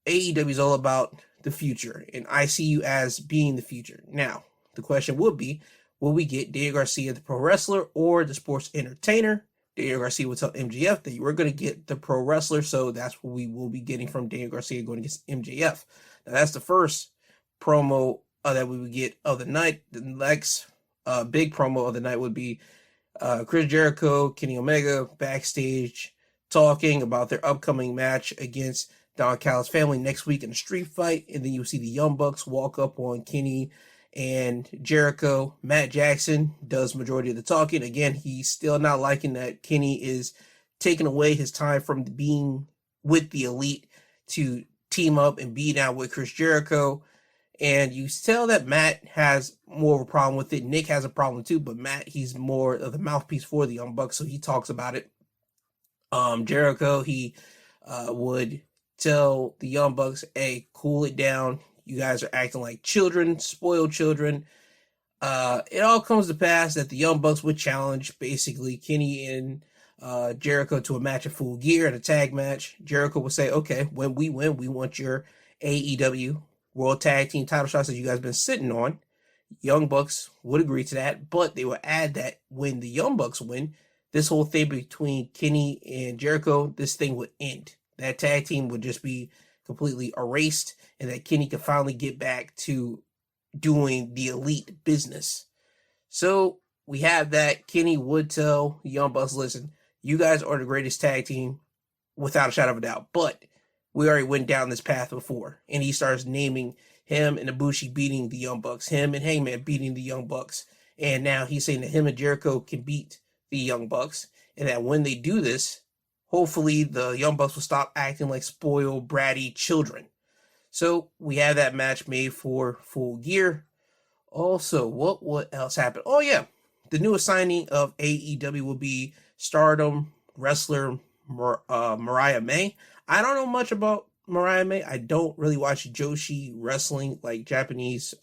S1: AEW is all about the future, and I see you as being the future. Now, the question would be, will we get Daniel Garcia, the pro wrestler, or the sports entertainer? Daniel Garcia would tell MJF that you were going to get the pro wrestler, so that's what we will be getting from Daniel Garcia going against MJF. Now, that's the first promo that we would get of the night. The next big promo of the night would be Chris Jericho, Kenny Omega backstage talking about their upcoming match against Don Callis' family next week in a street fight. And then you'll see the Young Bucks walk up on Kenny and Jericho. Matt Jackson does majority of the talking. Again, he's still not liking that Kenny is taking away his time from being with the Elite to team up and be down with Chris Jericho. And you tell that Matt has more of a problem with it. Nick has a problem too, but Matt, he's more of the mouthpiece for the Young Bucks, so he talks about it. Jericho, he would tell the Young Bucks, hey, cool it down. You guys are acting like children, spoiled children. It all comes to pass that the Young Bucks would challenge basically Kenny and Jericho to a match of Full Gear in a tag match. Jericho would say, okay, when we win, we want your AEW World Tag Team title shots that you guys have been sitting on. Young Bucks would agree to that, but they would add that when the Young Bucks win, this whole thing between Kenny and Jericho, this thing would end. That tag team would just be completely erased, and that Kenny could finally get back to doing the Elite business. So we have that. Kenny would tell Young Bucks, listen, you guys are the greatest tag team without a shadow of a doubt, but we already went down this path before. And he starts naming him and Ibushi beating the Young Bucks, him and Hangman beating the Young Bucks. And now he's saying that him and Jericho can beat the Young Bucks, and that when they do this, hopefully the Young Bucks will stop acting like spoiled, bratty children. So we have that match made for Full Gear. Also, what else happened? Oh yeah, the newest signing of AEW will be Stardom wrestler Mariah May. I don't know much about Mariah May. I don't really watch Joshi wrestling, like Japanese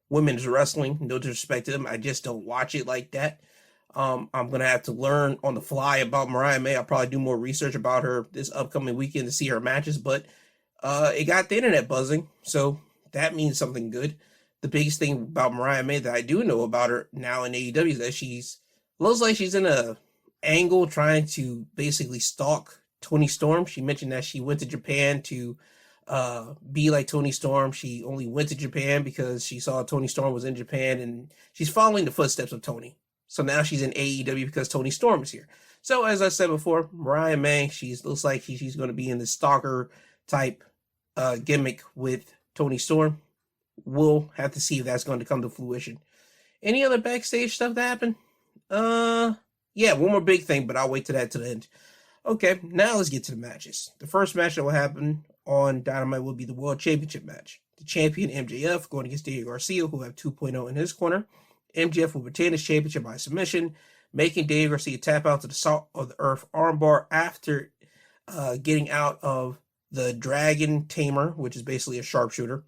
S1: women's wrestling. No disrespect to them. I just don't watch it like that. I'm going to have to learn on the fly about Mariah May. I'll probably do more research about her this upcoming weekend to see her matches, but it got the internet buzzing, so that means something good. The biggest thing about Mariah May that I do know about her now in AEW is that looks like she's in a angle trying to basically stalk Toni Storm. She mentioned that she went to Japan to be like Toni Storm. She only went to Japan because she saw Toni Storm was in Japan, and she's following the footsteps of Toni. So now she's in AEW because Toni Storm is here. So as I said before, Mariah May, looks like she's going to be in the stalker type gimmick with Toni Storm. We'll have to see if that's going to come to fruition. Any other backstage stuff that happened? Yeah, one more big thing, but I'll wait till the end. Okay, now let's get to the matches. The first match that will happen on Dynamite will be the World Championship match. The champion MJF going against Daniel Garcia, who have 2.0 in his corner. MJF will retain his championship by submission, making Daniel Garcia tap out to the Salt of the Earth armbar after getting out of the Dragon Tamer, which is basically a sharpshooter.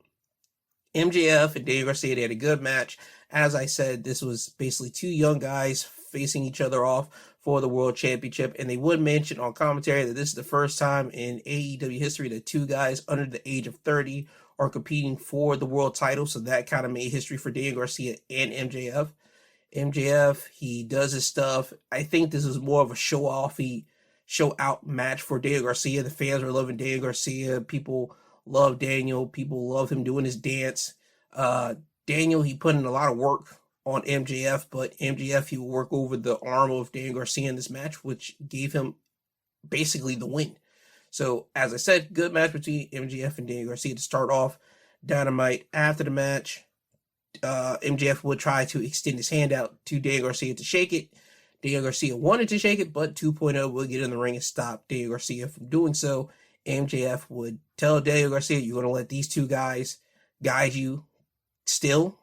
S1: MJF and Daniel Garcia, they had a good match. As I said, this was basically two young guys facing each other off for the World Championship, and they would mention on commentary that this is the first time in AEW history that two guys under the age of 30 are competing for the world title, so that kind of made history for Daniel Garcia and MJF. MJF, he does his stuff. I think this is more of a show out match for Daniel Garcia. The fans are loving Daniel Garcia. People love Daniel. People love him doing his dance. Daniel, he put in a lot of work on MJF, but MJF, he will work over the arm of Daniel Garcia in this match, which gave him basically the win. So, as I said, good match between MJF and Daniel Garcia to start off Dynamite. After the match, MJF would try to extend his hand out to Daniel Garcia to shake it. Daniel Garcia wanted to shake it, but 2.0 would get in the ring and stop Daniel Garcia from doing so. MJF would tell Daniel Garcia, you're going to let these two guys guide you still,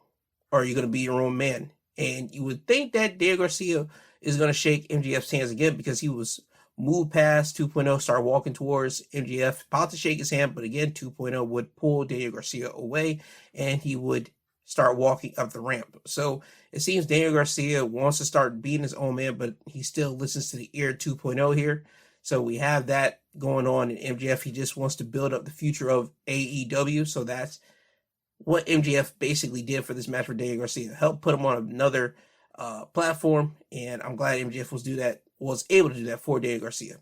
S1: or are you going to be your own man? And you would think that Daniel Garcia is going to shake MJF's hands again because he was moved past 2.0, start walking towards MJF, about to shake his hand, but again, 2.0 would pull Daniel Garcia away, and he would start walking up the ramp. So it seems Daniel Garcia wants to start being his own man, but he still listens to the ear 2.0 here. So we have that going on in MJF. He just wants to build up the future of AEW. So that's what MJF basically did for this match for Daniel Garcia. Help put him on another platform, and I'm glad MJF was able to do that for Daniel Garcia.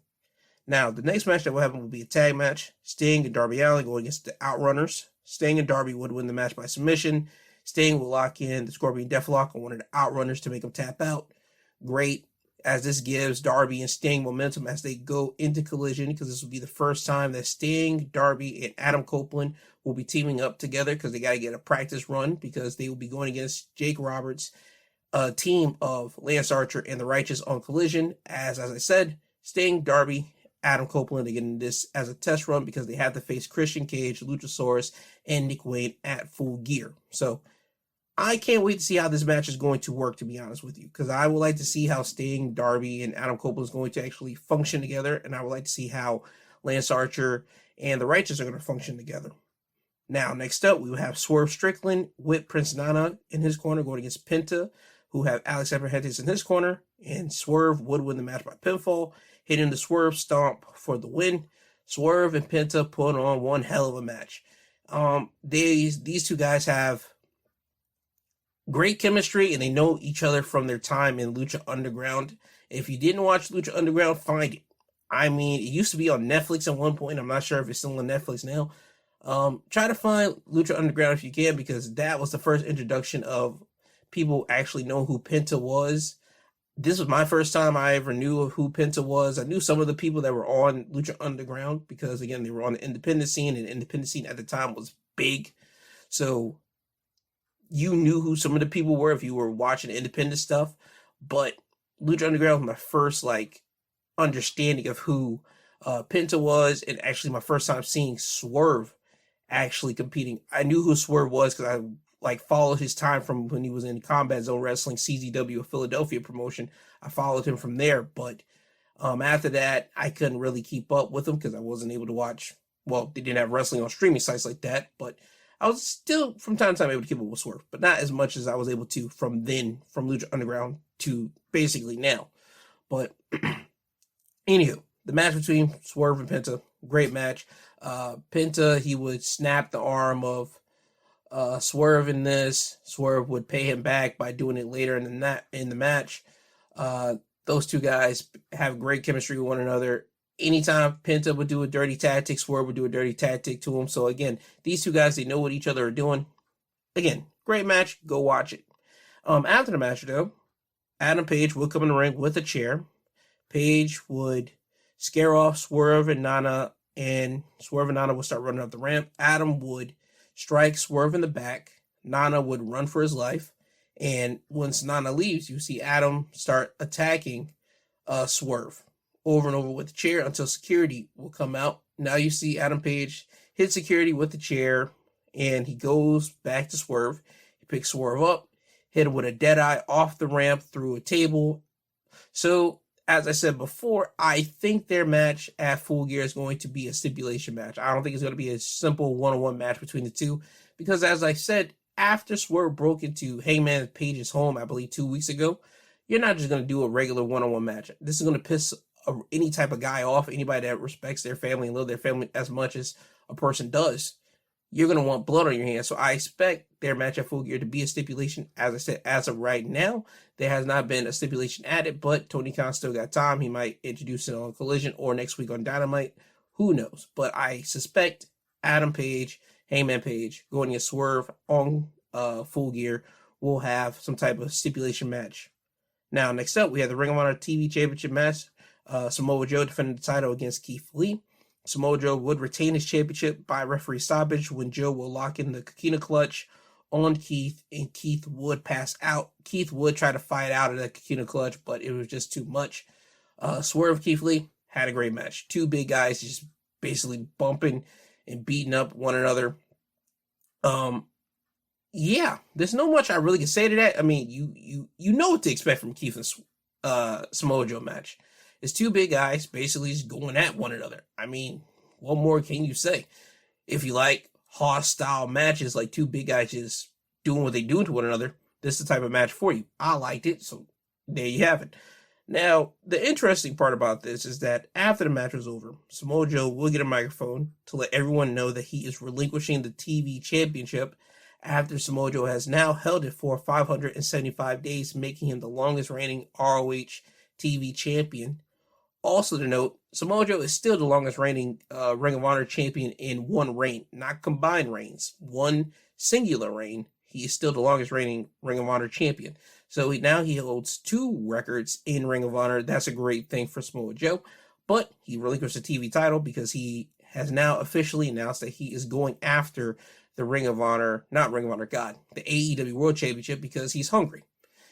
S1: Now, the next match that will happen will be a tag match. Sting and Darby Allin going against the Outrunners. Sting and Darby would win the match by submission. Sting will lock in the Scorpion Deathlock on one of the Outrunners to make him tap out. Great, as this gives Darby and Sting momentum as they go into Collision, because this will be the first time that Sting, Darby, and Adam Copeland will be teaming up together, because they got to get a practice run, because they will be going against Jake Roberts, a team of Lance Archer and the Righteous on Collision. As I said, Sting, Darby, Adam Copeland are getting this as a test run because they have to face Christian Cage, Luchasaurus, and Nick Wayne at Full Gear. So I can't wait to see how this match is going to work, to be honest with you, because I would like to see how Sting, Darby, and Adam Copeland is going to actually function together, and I would like to see how Lance Archer and the Righteous are going to function together. Now, next up, we will have Swerve Strickland with Prince Nana in his corner going against Penta, who have Alex Abrahantes in his corner, and Swerve would win the match by pinfall, hitting the Swerve Stomp for the win. Swerve and Penta put on one hell of a match. These two guys have great chemistry, and they know each other from their time in Lucha Underground. If you didn't watch Lucha Underground, find it. I mean, it used to be on Netflix at one point. I'm not sure if it's still on Netflix now. Try to find Lucha Underground if you can, because that was the first introduction of people actually know who Penta was. This was my first time I ever knew who Penta was. I knew some of the people that were on Lucha Underground because, again, they were on the independent scene, and the independent scene at the time was big. So you knew who some of the people were if you were watching independent stuff. But Lucha Underground was my first, understanding of who Penta was, and actually my first time seeing Swerve actually competing. I knew who Swerve was because I followed his time from when he was in Combat Zone Wrestling, CZW, a Philadelphia promotion. I followed him from there, but after that, I couldn't really keep up with him because I wasn't able to watch. Well, they didn't have wrestling on streaming sites like that, but I was still from time to time able to keep up with Swerve, but not as much as I was able to from Lucha Underground to basically now. But anywho, the match between Swerve and Penta, great match. Penta, he would snap the arm of Swerve in this. Swerve would pay him back by doing it later in the match. Those two guys have great chemistry with one another. Anytime Penta would do a dirty tactic, Swerve would do a dirty tactic to him. So again, these two guys, they know what each other are doing. Again, great match. Go watch it. After the match, though, Adam Page would come in the ring with a chair. Page would scare off Swerve and Nana, and Swerve and Nana would start running up the ramp. Adam would strike Swerve in the back. Nana would run for his life. And once Nana leaves, you see Adam start attacking Swerve over and over with the chair until security will come out. Now you see Adam Page hit security with the chair, and he goes back to Swerve. He picks Swerve up, hit him with a dead eye off the ramp through a table. So, as I said before, I think their match at Full Gear is going to be a stipulation match. I don't think it's going to be a simple one-on-one match between the two, because as I said, after Swerve broke into Hangman Page's home, I believe 2 weeks ago, you're not just going to do a regular one-on-one match. This is going to piss any type of guy off, anybody that respects their family and love their family as much as a person does. you're going to want blood on your hands. So I expect their match at Full Gear to be a stipulation. As I said, as of right now, there has not been a stipulation added, but Tony Khan still got time. He might introduce it on Collision or next week on Dynamite. Who knows? But I suspect Adam Page, Hangman Page, going against Swerve on Full Gear will have some type of stipulation match. Now, next up, we have the Ring of Honor TV Championship match. Samoa Joe defending the title against Keith Lee. Samoa Joe would retain his championship by referee stoppage when Joe will lock in the Coquina Clutch on Keith, and Keith would pass out. Keith would try to fight out of the Coquina Clutch, but it was just too much. Swerve Keith Lee had a great match. Two big guys just basically bumping and beating up one another. Yeah, there's no much I really can say to that. I mean, you know what to expect from Keith and Samoa Joe match. It's two big guys basically just going at one another. I mean, what more can you say? If you like hostile matches, like two big guys just doing what they do to one another, this is the type of match for you. I liked it, so there you have it. Now, the interesting part about this is that after the match was over, Samoa Joe will get a microphone to let everyone know that he is relinquishing the TV championship after Samoa Joe has now held it for 575 days, making him the longest reigning ROH TV champion. Also to note, Samoa Joe is still the longest reigning Ring of Honor champion in one reign, not combined reigns, one singular reign. He is still the longest reigning Ring of Honor champion. So now he holds two records in Ring of Honor. That's a great thing for Samoa Joe. But he relinquished the TV title because he has now officially announced that he is going after the Ring of Honor, not Ring of Honor, the AEW World Championship, because he's hungry.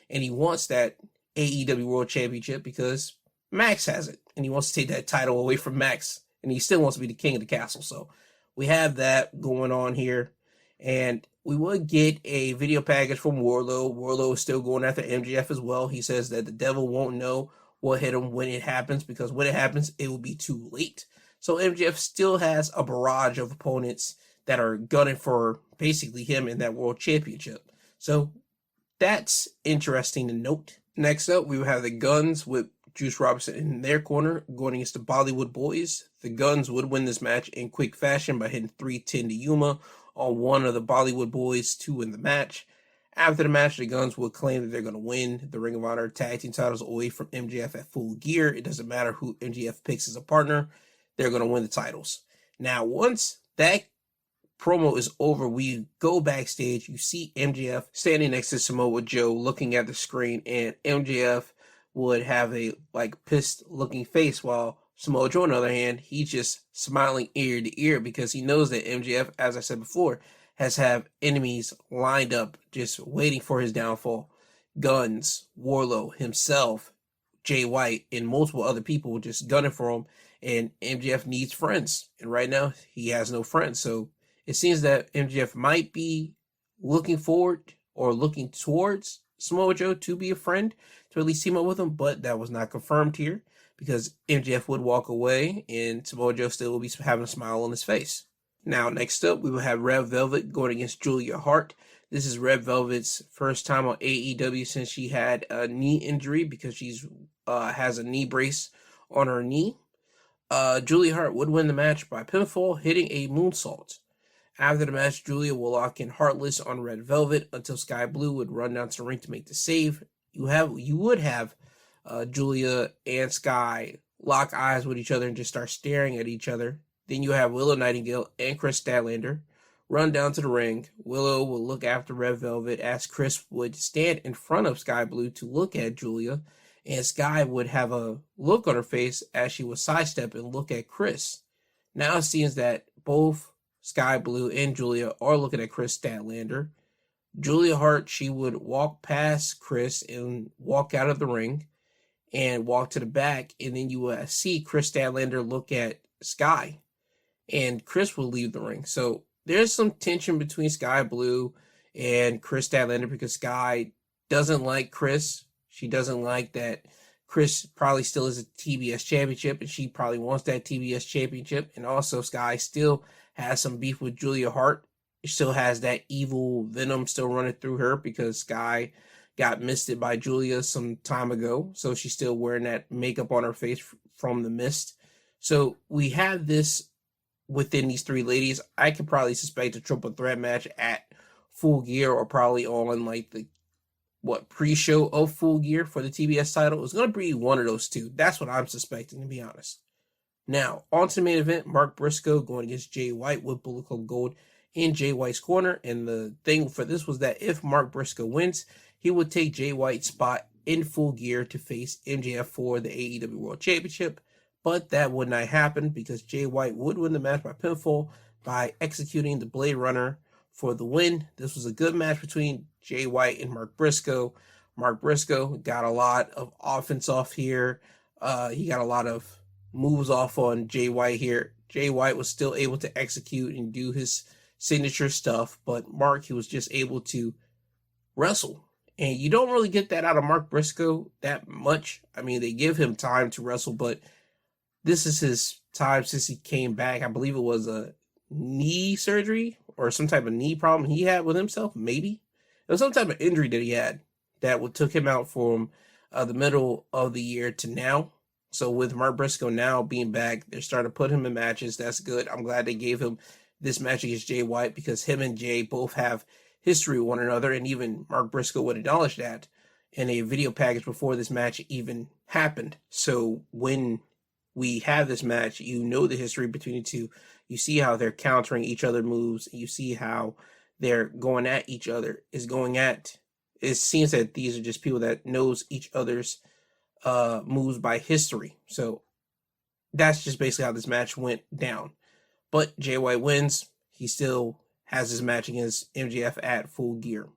S1: And he wants that AEW World Championship because Max has it, and he wants to take that title away from Max, and he still wants to be the king of the castle. So we have that going on here, and we would get a video package from Wardlow. Wardlow is still going after MJF as well. He says that the devil won't know what hit him when it happens, because when it happens, it will be too late. So MJF still has a barrage of opponents that are gunning for basically him in that world championship. So that's interesting to note. Next up, we will have the Guns with Juice Robinson in their corner going against the Bollywood Boys. The Guns would win this match in quick fashion by hitting 310 to Yuma on one of the Bollywood Boys to win the match. After the match, the Guns would claim that they're going to win the Ring of Honor tag team titles away from MJF at Full Gear. It doesn't matter who MJF picks as a partner. They're going to win the titles. Now, once that promo is over, we go backstage. You see MJF standing next to Samoa Joe looking at the screen, and MJF would have a pissed looking face, while Samoa Joe, on the other hand, he's just smiling ear to ear because he knows that MJF, as I said before, has had enemies lined up just waiting for his downfall. Guns, Wardlow, himself, Jay White, and multiple other people just gunning for him, and MJF needs friends, and right now he has no friends. So it seems that MJF might be looking forward or looking towards Samoa Joe to be a friend, to at least team up with him, but that was not confirmed here because MJF would walk away and Samoa Joe still will be having a smile on his face. Now, next up, we will have Red Velvet going against Julia Hart. This is Red Velvet's first time on AEW since she had a knee injury because she's has a knee brace on her knee. Julia Hart would win the match by pinfall, hitting a moonsault. After the match, Julia will lock in Heartless on Red Velvet until Sky Blue would run down to the ring to make the save. You would have Julia and Sky lock eyes with each other and just start staring at each other. Then you have Willow Nightingale and Chris Statlander run down to the ring. Willow will look after Red Velvet as Chris would stand in front of Sky Blue to look at Julia, and Sky would have a look on her face as she would sidestep and look at Chris. Now it seems that both Sky Blue and Julia are looking at Chris Statlander. Julia Hart, she would walk past Chris and walk out of the ring and walk to the back, and then you will see Chris Statlander look at Sky, and Chris will leave the ring. So there's some tension between Sky Blue and Chris Statlander because Sky doesn't like Chris. She doesn't like that Chris probably still is a TBS championship, and she probably wants that TBS championship. And also Sky still has some beef with Julia Hart. She still has that evil venom still running through her because Sky got misted by Julia some time ago. So she's still wearing that makeup on her face from the mist. So we have this within these three ladies, I could probably suspect a triple threat match at Full Gear, or probably on like the pre-show of Full Gear for the TBS title. It's going to be one of those two. That's what I'm suspecting, to be honest. Now, on to the main event, Mark Briscoe going against Jay White with Bullet Club Gold in Jay White's corner. And the thing for this was that if Mark Briscoe wins, he would take Jay White's spot in Full Gear to face MJF for the AEW World Championship. But that would not happen because Jay White would win the match by pinfall by executing the Blade Runner for the win. This was a good match between Jay White and Mark Briscoe. Mark Briscoe got a lot of offense off here. He got a lot of moves off on Jay White here. Jay White was still able to execute and do his signature stuff, but Mark, he was just able to wrestle. And you don't really get that out of Mark Briscoe that much. I mean, they give him time to wrestle, but this is his time since he came back. I believe it was a knee surgery or some type of knee problem he had with himself, maybe. It was some type of injury that he had that took him out from the middle of the year to now. So with Mark Briscoe now being back, they're starting to put him in matches. That's good. I'm glad they gave him this match against Jay White because him and Jay both have history with one another, and even Mark Briscoe would acknowledge that in a video package before this match even happened. So when we have this match, you know the history between the two. You see how they're countering each other moves. You see how they're going at each other. It seems that these are just people that knows each other's moves by history. So that's just basically how this match went down. But Jay White wins. He still has his match against MJF at Full Gear.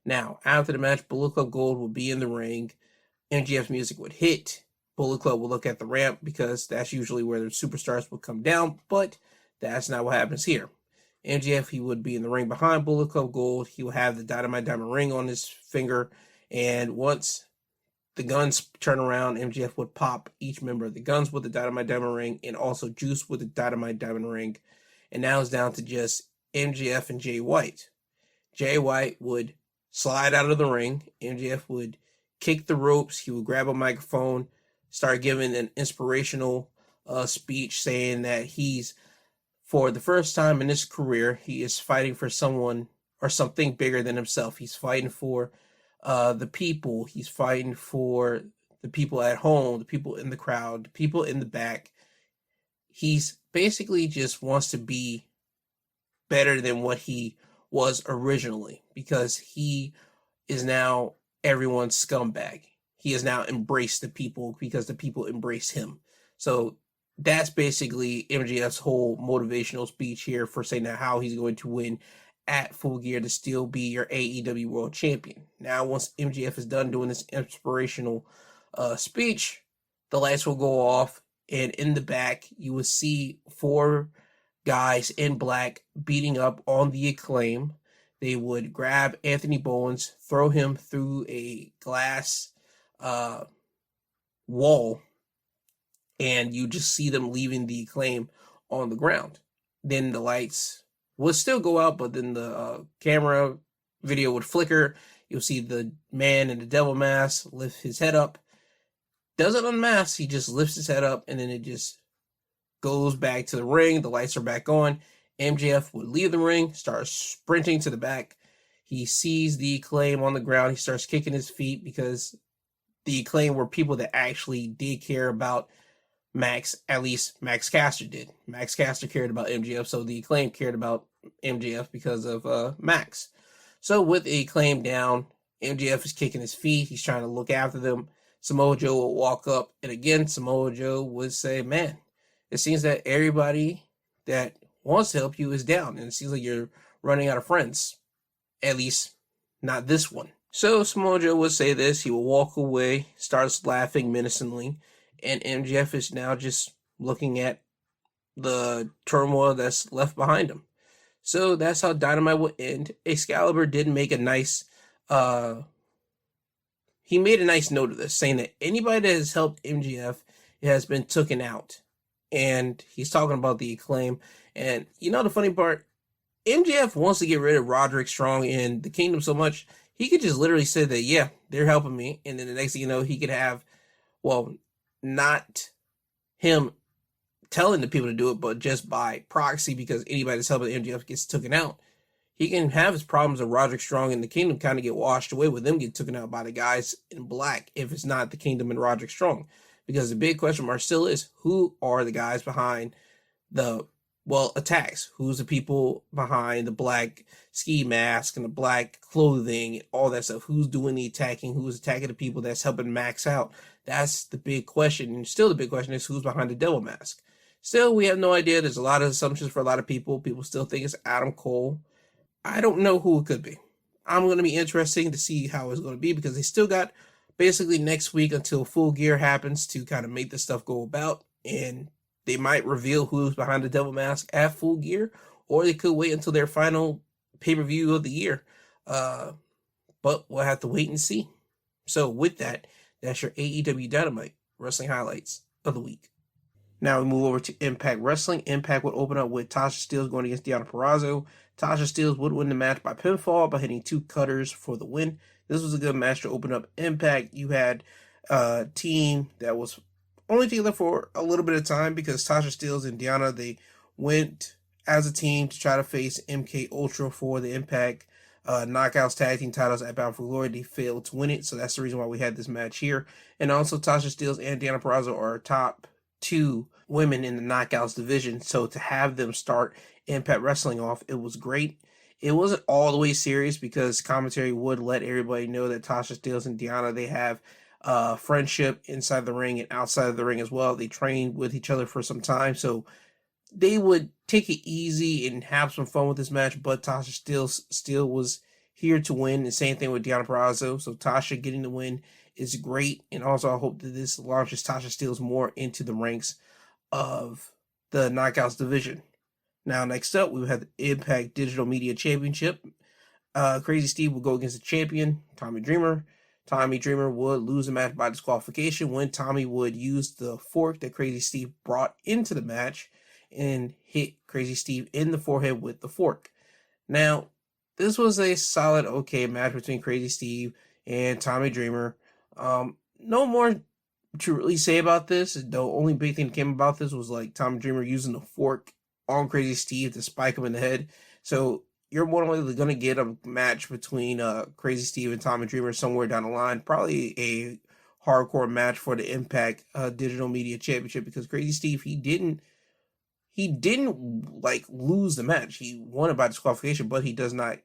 S1: Now, after the match, Bullet Club Gold will be in the ring. MJF's music would hit. Bullet Club will look at the ramp because that's usually where the superstars would come down, but that's not what happens here. MJF, he would be in the ring behind Bullet Club Gold. He will have the Dynamite Diamond ring on his finger, and once the Guns turn around, MJF would pop each member of the Guns with the Dynamite Diamond ring and also Juice with the Dynamite Diamond ring. And now it's down to just MJF and Jay White. Jay White would slide out of the ring. MJF would kick the ropes. He would grab a microphone, start giving an inspirational speech saying that he's, for the first time in his career, he is fighting for someone or something bigger than himself. He's fighting for the people. He's fighting for the people at home, the people in the crowd, the people in the back. He's basically just wants to be better than what he was originally because he is now everyone's scumbag. He has now embraced the people because the people embrace him. So that's basically MJF's whole motivational speech here for saying that how he's going to win at Full Gear to still be your AEW World Champion. Now, once MJF is done doing this inspirational speech, the lights will go off, and in the back, you will see 4 guys in black beating up on the Acclaim. They would grab Anthony Bowens, throw him through a glass wall, and you just see them leaving the Acclaim on the ground. Then the lights would still go out, but then the camera video would flicker. You'll see the man in the devil mask lift his head up. Doesn't unmask, he just lifts his head up, and then it just goes back to the ring. The lights are back on. MJF would leave the ring, start sprinting to the back. He sees the Acclaim on the ground. He starts kicking his feet because the Acclaim were people that actually did care about Max. At least Max Caster did. Max Caster cared about MJF, so the Acclaim cared about MJF because of Max. So with the Acclaim down, MJF is kicking his feet. He's trying to look after them. Samoa Joe will walk up, and again, Samoa Joe would say, man, it seems that everybody that wants to help you is down, and it seems like you're running out of friends. At least, not this one. So Samoa Joe would say this. He will walk away, starts laughing menacingly, and MJF is now just looking at the turmoil that's left behind him. So that's how Dynamite would end. Excalibur did make a nice, he made a nice note of this, saying that anybody that has helped MJF has been taken out. And he's talking about the Acclaim. And you know the funny part? MJF wants to get rid of Roderick Strong in the Kingdom so much, he could just literally say that, yeah, they're helping me. And then the next thing you know, he could have, well, not him telling the people to do it, but just by proxy, because anybody that's helping MJF gets taken out, he can have his problems of Roderick Strong and the Kingdom kind of get washed away with them get taken out by the guys in black if it's not the Kingdom and Roderick Strong. Because the big question mark still is, who are the guys behind the, attacks? Who's the people behind the black ski mask and the black clothing and all that stuff? Who's doing the attacking? Who's attacking the people that's helping Max out? That's the big question. And still the big question is, who's behind the devil mask? Still, we have no idea. There's a lot of assumptions for a lot of people. People still think it's Adam Cole. I don't know who it could be. I'm going to be interesting to see how it's going to be, because they still got basically next week until Full Gear happens to kind of make this stuff go about, and they might reveal who's behind the devil mask at Full Gear, or they could wait until their final pay-per-view of the year. But we'll have to wait and see. So with that, that's your AEW Dynamite wrestling highlights of the week. Now we move over to Impact Wrestling. Impact would open up with Tasha Steelz going against Deonna Purrazzo. Tasha Steelz would win the match by pinfall by hitting 2 cutters for the win. This was a good match to open up Impact. You had a team that was only together for a little bit of time, because Tasha Steelz and Deonna, they went as a team to try to face MK Ultra for the Impact Knockouts Tag Team titles at Bound for Glory. They failed to win it, so that's the reason why we had this match here. And also Tasha Steelz and Deonna Purrazzo are top 2 women in the Knockouts division, so to have them start Impact Wrestling off, it was great. It wasn't all the way serious, because commentary would let everybody know that Tasha Steelz and Deonna, they have friendship inside the ring and outside of the ring as well. They trained with each other for some time, so they would take it easy and have some fun with this match. But Tasha still was here to win, and same thing with Deonna Purrazzo. So Tasha getting the win is great, and also I hope that this launches Tasha Steelz more into the ranks of the Knockouts division. Now, next up, we have the Impact Digital Media Championship. Crazy Steve will go against the champion, Tommy Dreamer. Tommy Dreamer would lose the match by disqualification when Tommy would use the fork that Crazy Steve brought into the match and hit Crazy Steve in the forehead with the fork. Now, this was a solid, okay match between Crazy Steve and Tommy Dreamer. No more to really say about this. The only big thing that came about this was like Tommy Dreamer using the fork on Crazy Steve to spike him in the head. So you're more likely going to get a match between Crazy Steve and Tommy Dreamer somewhere down the line. Probably a hardcore match for the Impact Digital Media Championship, because Crazy Steve, he didn't like lose the match. He won it by disqualification, but he does not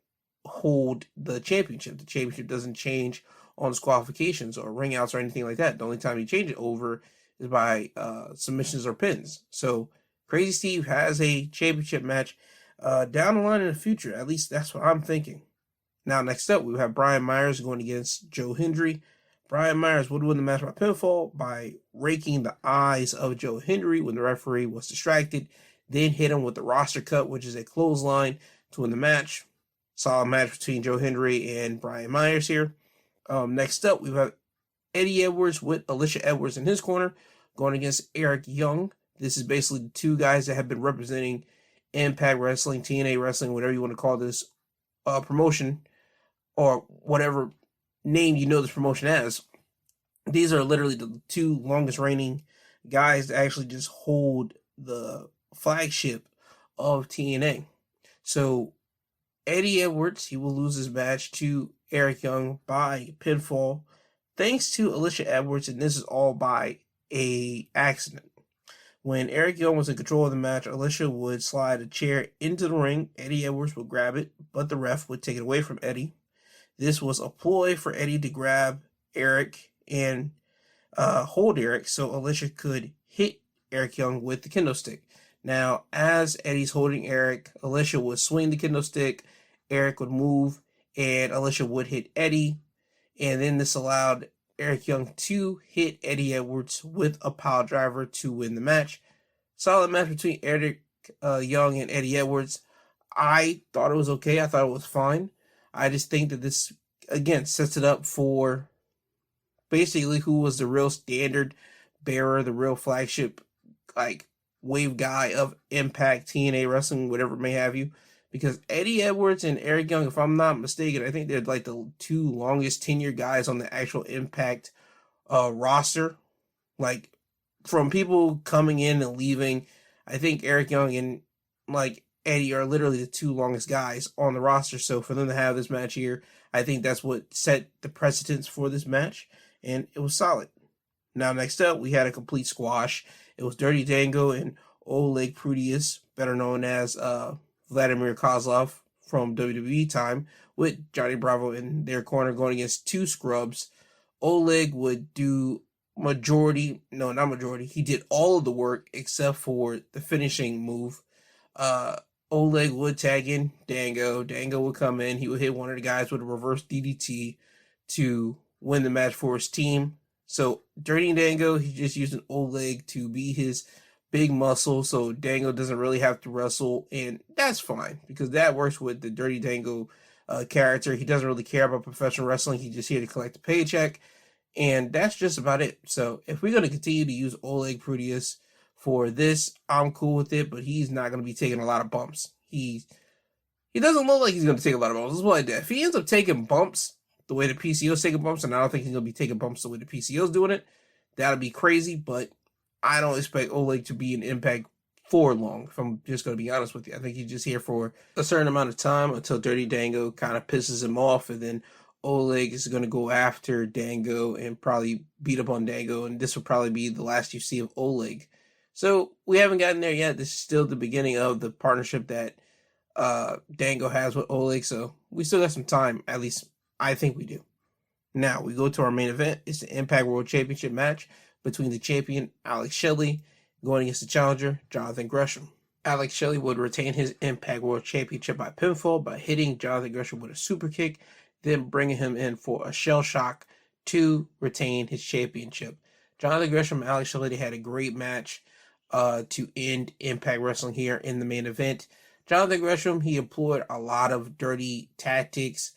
S1: hold the championship. The championship doesn't change on disqualifications or ring outs or anything like that. The only time you change it over is by submissions or pins. So Crazy Steve has a championship match down the line in the future. At least that's what I'm thinking. Now, next up, we have Brian Myers going against Joe Hendry. Brian Myers would win the match by pinfall by raking the eyes of Joe Hendry when the referee was distracted, then hit him with the roster cut, which is a clothesline, to win the match. Solid match between Joe Hendry and Brian Myers here. Next up, we have Eddie Edwards with Alicia Edwards in his corner going against Eric Young. This is basically the 2 guys that have been representing Impact Wrestling, TNA Wrestling, whatever you want to call this promotion, or whatever name you know this promotion as. These are literally the 2 longest reigning guys to actually just hold the flagship of TNA. So Eddie Edwards, he will lose his match to Eric Young by pinfall, thanks to Alicia Edwards, and this is all by a accident. When Eric Young was in control of the match, Alicia would slide a chair into the ring. Eddie Edwards would grab it, but the ref would take it away from Eddie. This was a ploy for Eddie to grab Eric and hold Eric so Alicia could hit Eric Young with the kendo stick. Now, as Eddie's holding Eric, Alicia would swing the kendo stick, Eric would move, and Alicia would hit Eddie. And then this allowed Eric Young to hit Eddie Edwards with a pile driver to win the match. Solid match between Eric Young and Eddie Edwards. I thought it was okay. I thought it was fine. I just think that this, again, sets it up for basically who was the real standard bearer, the real flagship, like, wave guy of Impact, TNA Wrestling, whatever it may have you. Because Eddie Edwards and Eric Young, if I'm not mistaken, I think they're like the 2 longest tenured guys on the actual Impact roster. Like, from people coming in and leaving, I think Eric Young and like Eddie are literally the two longest guys on the roster. So for them to have this match here, I think that's what set the precedence for this match, and it was solid. Now next up, we had a complete squash. It was Dirty Dango and Oleg Prudius, better known as Vladimir Kozlov from WWE time, with Johnny Bravo in their corner going against two scrubs. Oleg would do he did all of the work except for the finishing move. Oleg would tag in Dango. Dango would come in. He would hit one of the guys with a reverse DDT to win the match for his team. So Dirty Dango, he's just using Oleg to be his big muscle, so Dango doesn't really have to wrestle, and that's fine because that works with the Dirty Dango character. He doesn't really care about professional wrestling. He's just here to collect a paycheck, and that's just about it. So if we're going to continue to use Oleg Prudius for this, I'm cool with it, but he's not going to be taking a lot of bumps. He doesn't look like he's going to take a lot of bumps. That's what I did. If he ends up taking bumps the way the PCO's taking bumps, and I don't think he's going to be taking bumps the way the PCO's doing it, that'll be crazy, but I don't expect Oleg to be in Impact for long, if I'm just going to be honest with you. I think he's just here for a certain amount of time until Dirty Dango kind of pisses him off, and then Oleg is going to go after Dango and probably beat up on Dango, and this will probably be the last you see of Oleg. So we haven't gotten there yet. This is still the beginning of the partnership that Dango has with Oleg, so we still got some time, at least I think we do. Now we go to our main event. It's the Impact World Championship match between the champion, Alex Shelley, going against the challenger, Jonathan Gresham. Alex Shelley would retain his Impact World Championship by pinfall by hitting Jonathan Gresham with a super kick, then bringing him in for a shell shock to retain his championship. Jonathan Gresham and Alex Shelley had a great match to end Impact Wrestling here in the main event. Jonathan Gresham, he employed a lot of dirty tactics.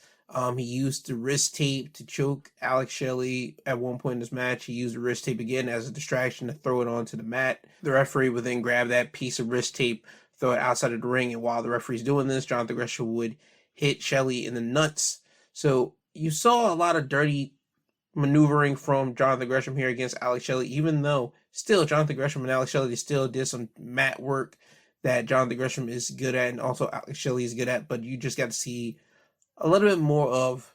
S1: He used the wrist tape to choke Alex Shelley at one point in this match. He used the wrist tape again as a distraction to throw it onto the mat. The referee would then grab that piece of wrist tape, throw it outside of the ring, and while the referee's doing this, Jonathan Gresham would hit Shelley in the nuts. So you saw a lot of dirty maneuvering from Jonathan Gresham here against Alex Shelley, even though still Jonathan Gresham and Alex Shelley still did some mat work that Jonathan Gresham is good at and also Alex Shelley is good at, but you just got to see a little bit more of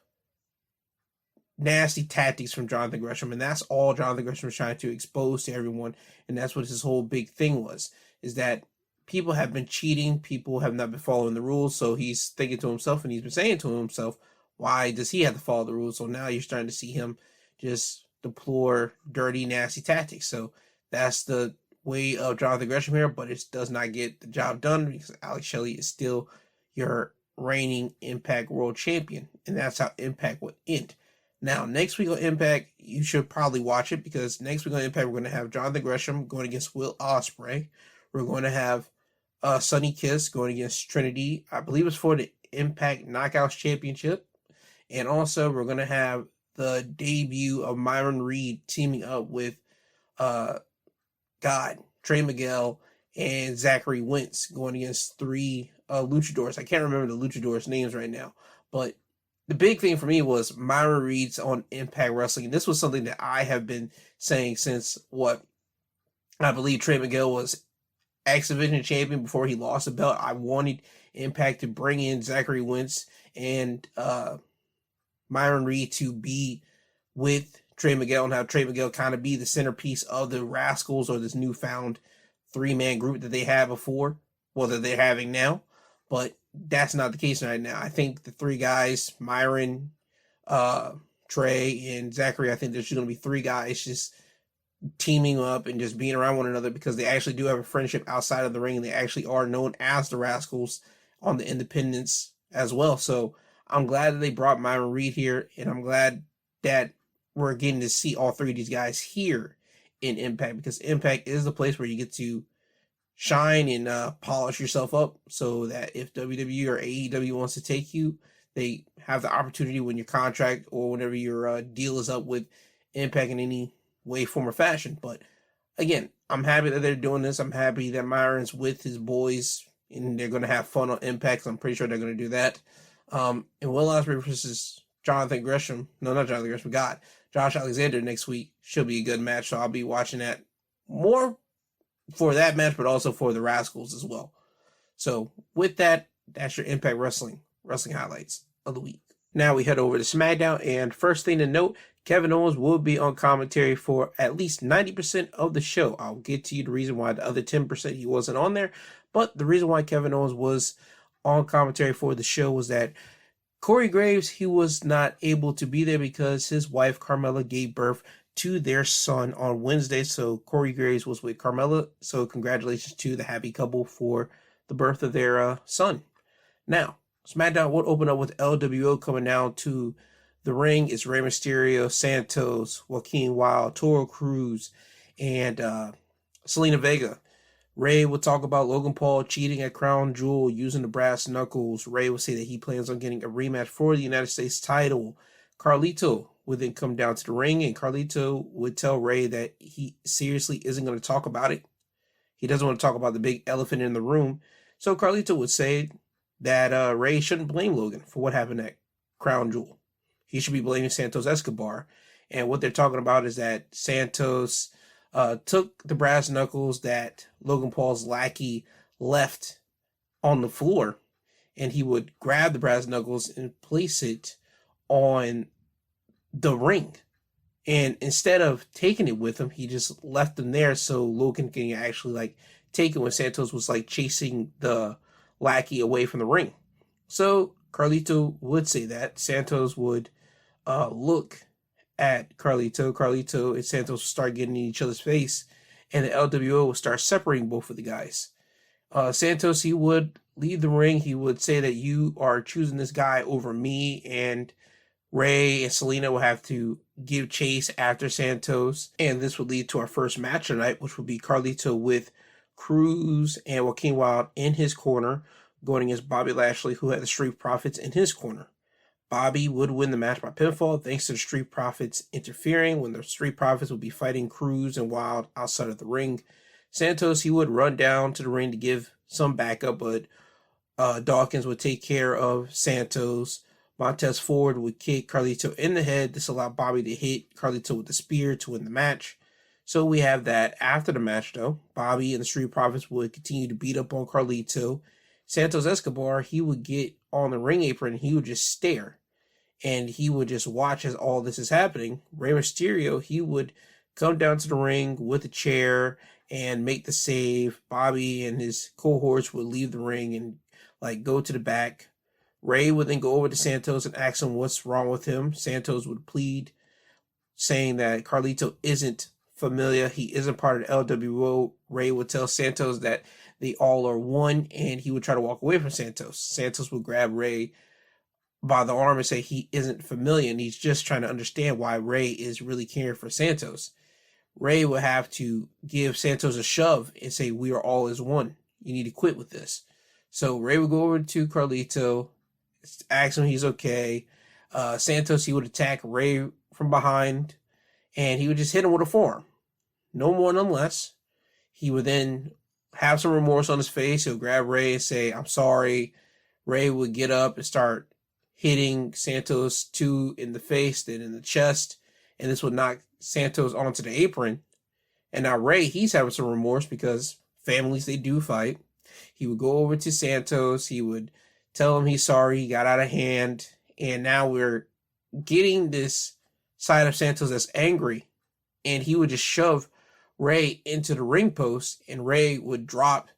S1: nasty tactics from Jonathan Gresham, and that's all Jonathan Gresham was trying to expose to everyone, and that's what his whole big thing was, is that people have been cheating, people have not been following the rules, so he's thinking to himself, and he's been saying to himself, why does he have to follow the rules? So now you're starting to see him just deplore dirty, nasty tactics. So that's the way of Jonathan Gresham here, but it does not get the job done because Alex Shelley is still your reigning Impact World Champion, and that's how Impact would end. Now, next week on Impact, you should probably watch it because next week on Impact, we're going to have Jonathan Gresham going against Will Ospreay. We're going to have Sonny Kiss going against Trinity. I believe it's for the Impact Knockouts Championship. And also, we're going to have the debut of Myron Reed teaming up with Trey Miguel and Zachary Wentz going against three luchadors. I can't remember the luchadors' names right now, but the big thing for me was Myron Reed's on Impact Wrestling. And this was something that I have been saying since I believe Trey Miguel was X Division champion before he lost the belt. I wanted Impact to bring in Zachary Wentz and Myron Reed to be with Trey Miguel and have Trey Miguel kind of be the centerpiece of the Rascals or this newfound three-man group that they had before, that they're having now. But that's not the case right now. I think the three guys, Myron, Trey, and Zachary, I think there's going to be three guys just teaming up and just being around one another because they actually do have a friendship outside of the ring, and they actually are known as the Rascals on the independents as well. So I'm glad that they brought Myron Reed here, and I'm glad that we're getting to see all three of these guys here in Impact because Impact is the place where you get to shine and polish yourself up so that if WWE or AEW wants to take you, they have the opportunity when your contract or whenever your deal is up with Impact in any way, form, or fashion. But again, I'm happy that they're doing this. I'm happy that Myron's with his boys and they're going to have fun on Impact. So I'm pretty sure they're going to do that. And Will Ospreay versus Jonathan Gresham. No, not Jonathan Gresham. Josh Alexander next week should be a good match. So I'll be watching that more for that match, but also for the Rascals as well. So with that, that's your Impact Wrestling highlights of the week. Now we head over to SmackDown, and first thing to note, Kevin Owens will be on commentary for at least 90% of the show. I'll get to you the reason why the other 10% he wasn't on there, but the reason why Kevin Owens was on commentary for the show was that Corey Graves, he was not able to be there because his wife Carmella gave birth to their son on Wednesday. So Corey Graves was with Carmella. So congratulations to the happy couple for the birth of their son. Now, SmackDown will open up with LWO coming down to the ring. It's Rey Mysterio, Santos, Joaquin Wilde, Toro Cruz, and Selena Vega. Rey will talk about Logan Paul cheating at Crown Jewel using the brass knuckles. Rey will say that he plans on getting a rematch for the United States title. Carlito would then come down to the ring, and Carlito would tell Rey that he seriously isn't going to talk about it. He doesn't want to talk about the big elephant in the room. So Carlito would say that Rey shouldn't blame Logan for what happened at Crown Jewel. He should be blaming Santos Escobar. And what they're talking about is that Santos took the brass knuckles that Logan Paul's lackey left on the floor, and he would grab the brass knuckles and place it on the ring. And instead of taking it with him, he just left them there so Logan can actually take it when Santos was chasing the lackey away from the ring. So Carlito would say that. Santos would look at Carlito and Santos would start getting in each other's face, and the LWO would start separating both of the guys. Santos, he would leave the ring. He would say that you are choosing this guy over me, and Rey and Selena will have to give chase after Santos, and this would lead to our first match tonight, which would be Carlito with Cruz and Joaquin Wilde in his corner, going against Bobby Lashley, who had the Street Profits in his corner. Bobby would win the match by pinfall thanks to the Street Profits interfering when the Street Profits would be fighting Cruz and Wilde outside of the ring. Santos, he would run down to the ring to give some backup, but Dawkins would take care of Santos. Montez Ford would kick Carlito in the head. This allowed Bobby to hit Carlito with the spear to win the match. So we have that. After the match, though, Bobby and the Street Profits would continue to beat up on Carlito. Santos Escobar, he would get on the ring apron and he would just stare. And he would just watch as all this is happening. Rey Mysterio, he would come down to the ring with a chair and make the save. Bobby and his cohorts would leave the ring and go to the back. Rey would then go over to Santos and ask him what's wrong with him. Santos would plead, saying that Carlito isn't familiar. He isn't part of the LWO. Rey would tell Santos that they all are one, and he would try to walk away from Santos. Santos would grab Rey by the arm and say he isn't familiar, and he's just trying to understand why Rey is really caring for Santos. Rey would have to give Santos a shove and say, we are all as one. You need to quit with this. So Rey would go over to Carlito, ask him he's okay. Santos, he would attack Rey from behind, and he would just hit him with a forearm. No more, no less. He would then have some remorse on his face. He'll grab Rey and say, I'm sorry. Rey would get up and start hitting Santos two in the face, then in the chest, and this would knock Santos onto the apron. And now Rey, he's having some remorse because families, they do fight. He would go over to Santos. He would tell him he's sorry, he got out of hand, and now we're getting this side of Santos that's angry, and he would just shove Rey into the ring post, and Rey would drop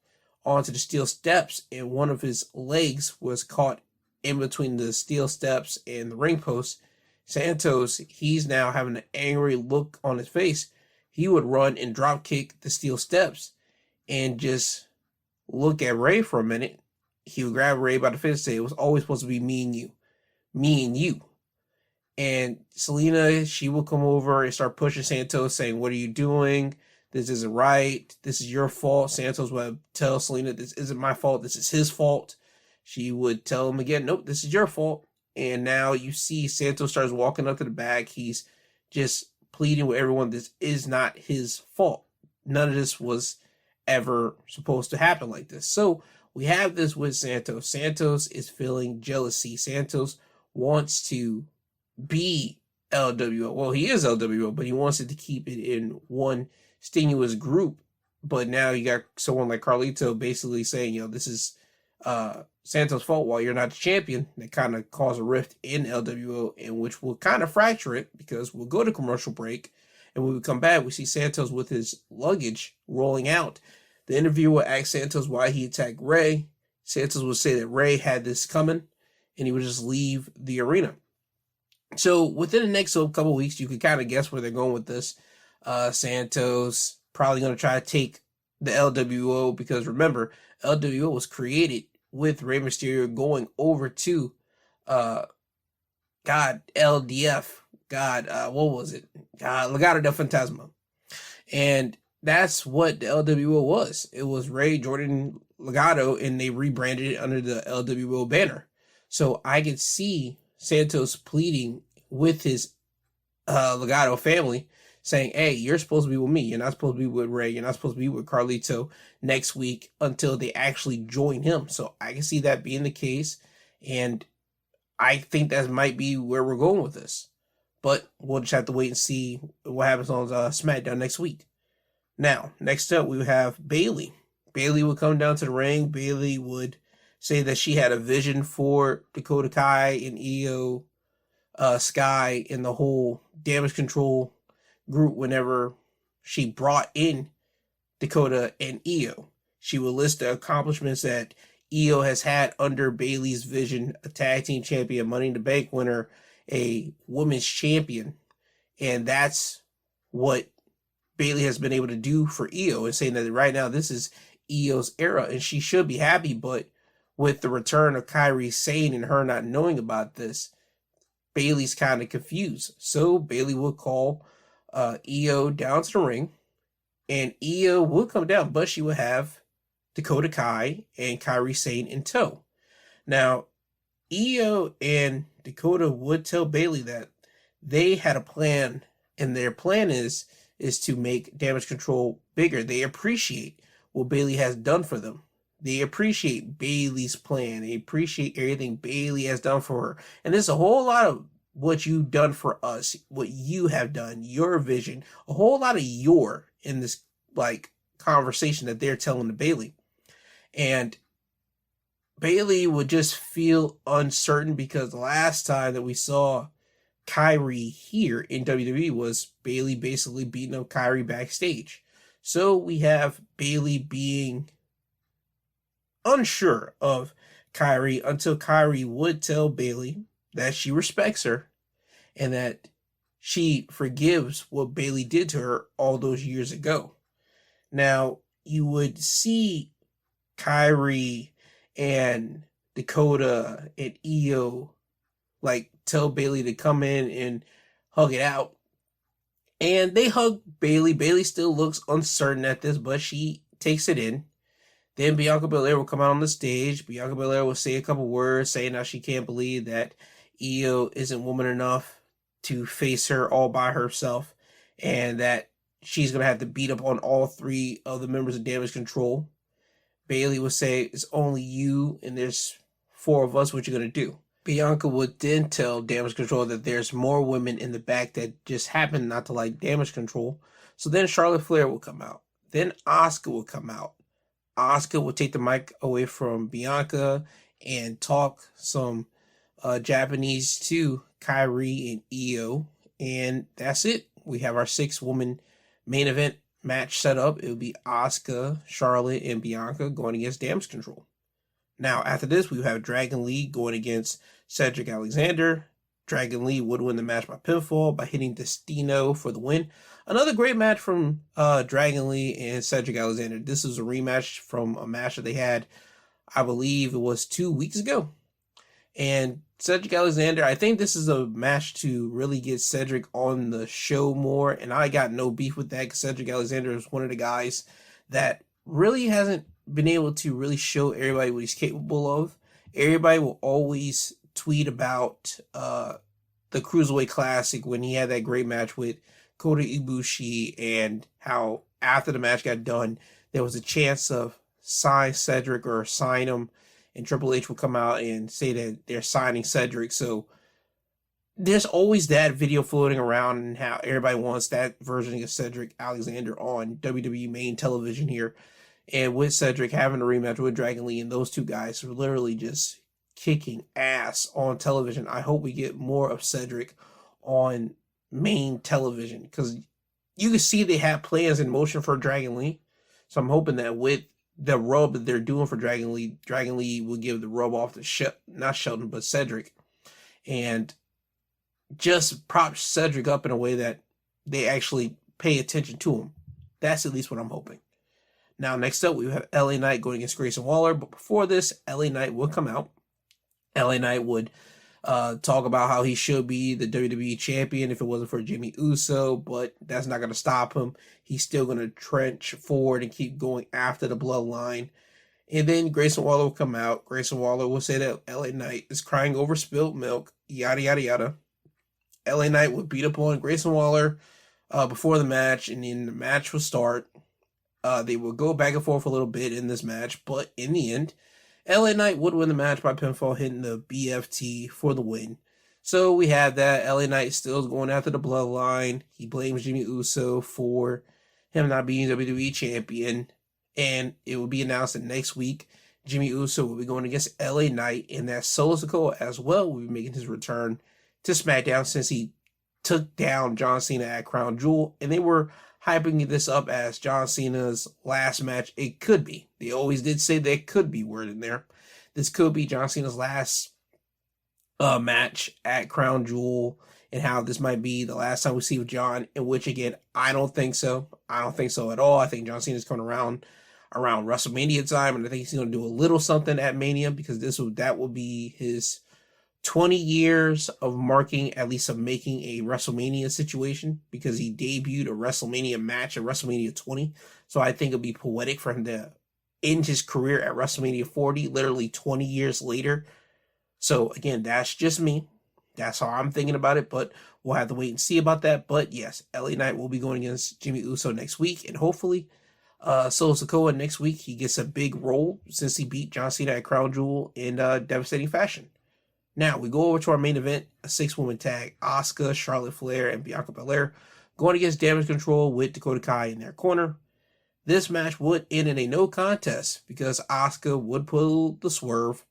S1: onto the steel steps, and one of his legs was caught in between the steel steps and the ring post. Santos, he's now having an angry look on his face. He would run and drop kick the steel steps and just look at Rey for a minute. He would grab Rey by the face and say, it was always supposed to be me and you. Me and you. And Selena, she will come over and start pushing Santos, saying, what are you doing? This isn't right. This is your fault. Santos would tell Selena, this isn't my fault. This is his fault. She would tell him again, nope, this is your fault. And now you see Santos starts walking up to the back. He's just pleading with everyone, this is not his fault. None of this was ever supposed to happen like this. So we have this with Santos. Santos is feeling jealousy. Santos wants to be LWO. Well, he is LWO, but he wants it to keep it in one strenuous group. But now you got someone like Carlito basically saying, this is Santos' fault while you're not the champion. That kind of caused a rift in LWO, in which will kind of fracture it, because we'll go to commercial break, and when we come back, we see Santos with his luggage rolling out. The interviewer will ask Santos why he attacked Ray. Santos will say that Ray had this coming, and he would just leave the arena. So within the next couple of weeks, you can kind of guess where they're going with this. Santos probably going to try to take the LWO, because remember, LWO was created with Rey Mysterio going over to LDF. What was it? Legado del Fantasma. And that's what the LWO was. It was Ray, Jordan, Legado, and they rebranded it under the LWO banner. So I could see Santos pleading with his Legado family, saying, hey, you're supposed to be with me. You're not supposed to be with Ray. You're not supposed to be with Carlito next week until they actually join him. So I can see that being the case. And I think that might be where we're going with this. But we'll just have to wait and see what happens on Smackdown next week. Now, next up, we have Bayley. Bayley would come down to the ring. Bayley would say that she had a vision for Dakota Kai and Io Sky and the whole Damage Control group whenever she brought in Dakota and Io. She would list the accomplishments that Io has had under Bayley's vision: a tag team champion, Money in the Bank winner, a women's champion. And that's what Bayley has been able to do for Io, and saying that right now this is Io's era and she should be happy. But with the return of Kairi Sane and her not knowing about this, Bayley's kind of confused. So Bayley would call Io down to the ring, and Io would come down, but she would have Dakota Kai and Kairi Sane in tow. Now, Io and Dakota would tell Bayley that they had a plan, and their plan is to make Damage Control bigger. They appreciate what Bayley has done for them. They appreciate Bayley's plan. They appreciate everything Bayley has done for her. And there's a whole lot of what you've done for us, what you have done, your vision, a whole lot of your in this conversation that they're telling to Bayley. And Bayley would just feel uncertain, because the last time that we saw Kairi here in WWE was Bayley basically beating up Kairi backstage. So we have Bayley being unsure of Kairi until Kairi would tell Bayley that she respects her and that she forgives what Bayley did to her all those years ago. Now, you would see Kairi and Dakota and Io tell Bayley to come in and hug it out. And they hug Bayley. Bayley still looks uncertain at this, but she takes it in. Then Bianca Belair will come out on the stage. Bianca Belair will say a couple words, saying how she can't believe that Io isn't woman enough to face her all by herself, and that she's going to have to beat up on all three of the members of Damage Control. Bayley would say, it's only you and there's 4 of us, what you're going to do. Bianca would then tell Damage Control that there's more women in the back that just happen not to like Damage Control. So then Charlotte Flair will come out. Then Asuka will come out. Asuka will take the mic away from Bianca and talk some Japanese to Kairi and Io. And that's it. We have our 6-woman main event match set up. It would be Asuka, Charlotte, and Bianca going against Damage Control. Now, after this, we have Dragon Lee going against Cedric Alexander. Dragon Lee would win the match by pinfall by hitting Destino for the win. Another great match from Dragon Lee and Cedric Alexander. This was a rematch from a match that they had, I believe it was 2 weeks ago. And Cedric Alexander, I think this is a match to really get Cedric on the show more. And I got no beef with that, because Cedric Alexander is one of the guys that really hasn't been able to really show everybody what he's capable of. Everybody will always tweet about the Cruiserweight Classic when he had that great match with Kota Ibushi, and how after the match got done, there was a chance of sign Cedric or sign him, and Triple H will come out and say that they're signing Cedric. So there's always that video floating around and how everybody wants that version of Cedric Alexander on WWE main television here. And with Cedric having a rematch with Dragon Lee, and those two guys are literally just kicking ass on television. I hope we get more of Cedric on main television, because you can see they have plans in motion for Dragon Lee. So I'm hoping that with the rub that they're doing for Dragon Lee will give the rub off to not Shelton, but Cedric. And just prop Cedric up in a way that they actually pay attention to him. That's at least what I'm hoping. Now, next up, we have LA Knight going against Grayson Waller. But before this, LA Knight would come out. LA Knight would talk about how he should be the WWE champion if it wasn't for Jimmy Uso, but that's not going to stop him. He's still going to trench forward and keep going after the bloodline. And then Grayson Waller will come out. Grayson Waller will say that LA Knight is crying over spilled milk, yada, yada, yada. LA Knight would beat up on Grayson Waller before the match, and then the match will start. They will go back and forth a little bit in this match, but in the end, LA Knight would win the match by pinfall, hitting the BFT for the win. So we have that. LA Knight still is going after the bloodline. He blames Jimmy Uso for him not being WWE champion, and it will be announced that next week Jimmy Uso will be going against LA Knight, and that Solo Sikoa as well will be making his return to SmackDown, since he took down John Cena at Crown Jewel, and they were hyping this up as John Cena's last match. It could be. They always did say there could be word in there. This could be John Cena's last match at Crown Jewel, and how this might be the last time we see with John, in which, again, I don't think so. I don't think so at all. I think John Cena's coming around WrestleMania time, and I think he's going to do a little something at Mania, because that will be his 20 years of marking, at least of making a WrestleMania situation, because he debuted a WrestleMania match at WrestleMania 20. So I think it'd be poetic for him to end his career at WrestleMania 40, literally 20 years later. So again, that's just me. That's how I'm thinking about it, but we'll have to wait and see about that. But yes, LA Knight will be going against Jimmy Uso next week, and hopefully Solo Sikoa next week, he gets a big role, since he beat John Cena at Crown Jewel in devastating fashion. Now, we go over to our main event, a 6-woman tag, Asuka, Charlotte Flair, and Bianca Belair, going against Damage Control with Dakota Kai in their corner. This match would end in a no contest, because Asuka would pull the swerve,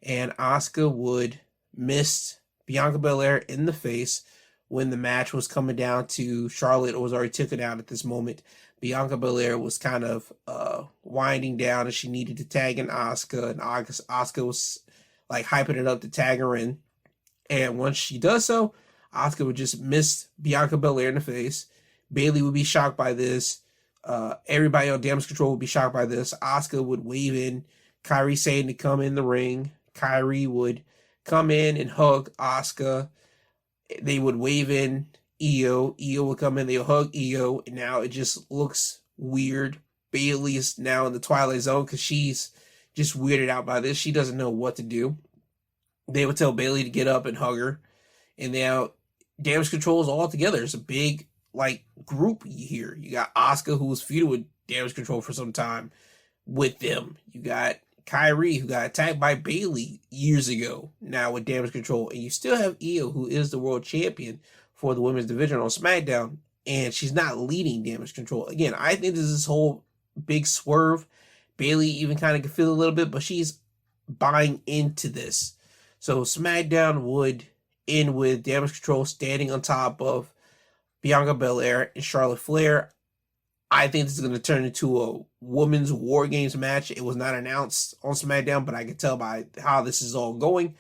S1: and Asuka would miss Bianca Belair in the face when the match was coming down to Charlotte was already taken out at this moment. Bianca Belair was kind of winding down, and she needed to tag in Asuka, and Asuka was like hyping it up to tag her in. And once she does so, Asuka would just miss Bianca Belair in the face. Bayley would be shocked by this. Everybody on Damage Control would be shocked by this. Asuka would wave in Kairi Sane to come in the ring. Kairi would come in and hug Asuka. They would wave in Io. Io would come in, they would hug Io. And now it just looks weird. Bayley is now in the Twilight Zone, because she's just weirded out by this. She doesn't know what to do. They would tell Bayley to get up and hug her. And now Damage Control is all together. It's a big group here. You got Asuka, who was feuding with Damage Control for some time with them. You got Kairi, who got attacked by Bayley years ago, now with Damage Control. And you still have Io, who is the world champion for the women's division on SmackDown. And she's not leading Damage Control. Again, I think this whole big swerve. Bayley even kind of can feel a little bit, but she's buying into this. So SmackDown would end with Damage Control standing on top of Bianca Belair and Charlotte Flair. I think this is going to turn into a women's War Games match. It was not announced on SmackDown, but I can tell by how this is all going.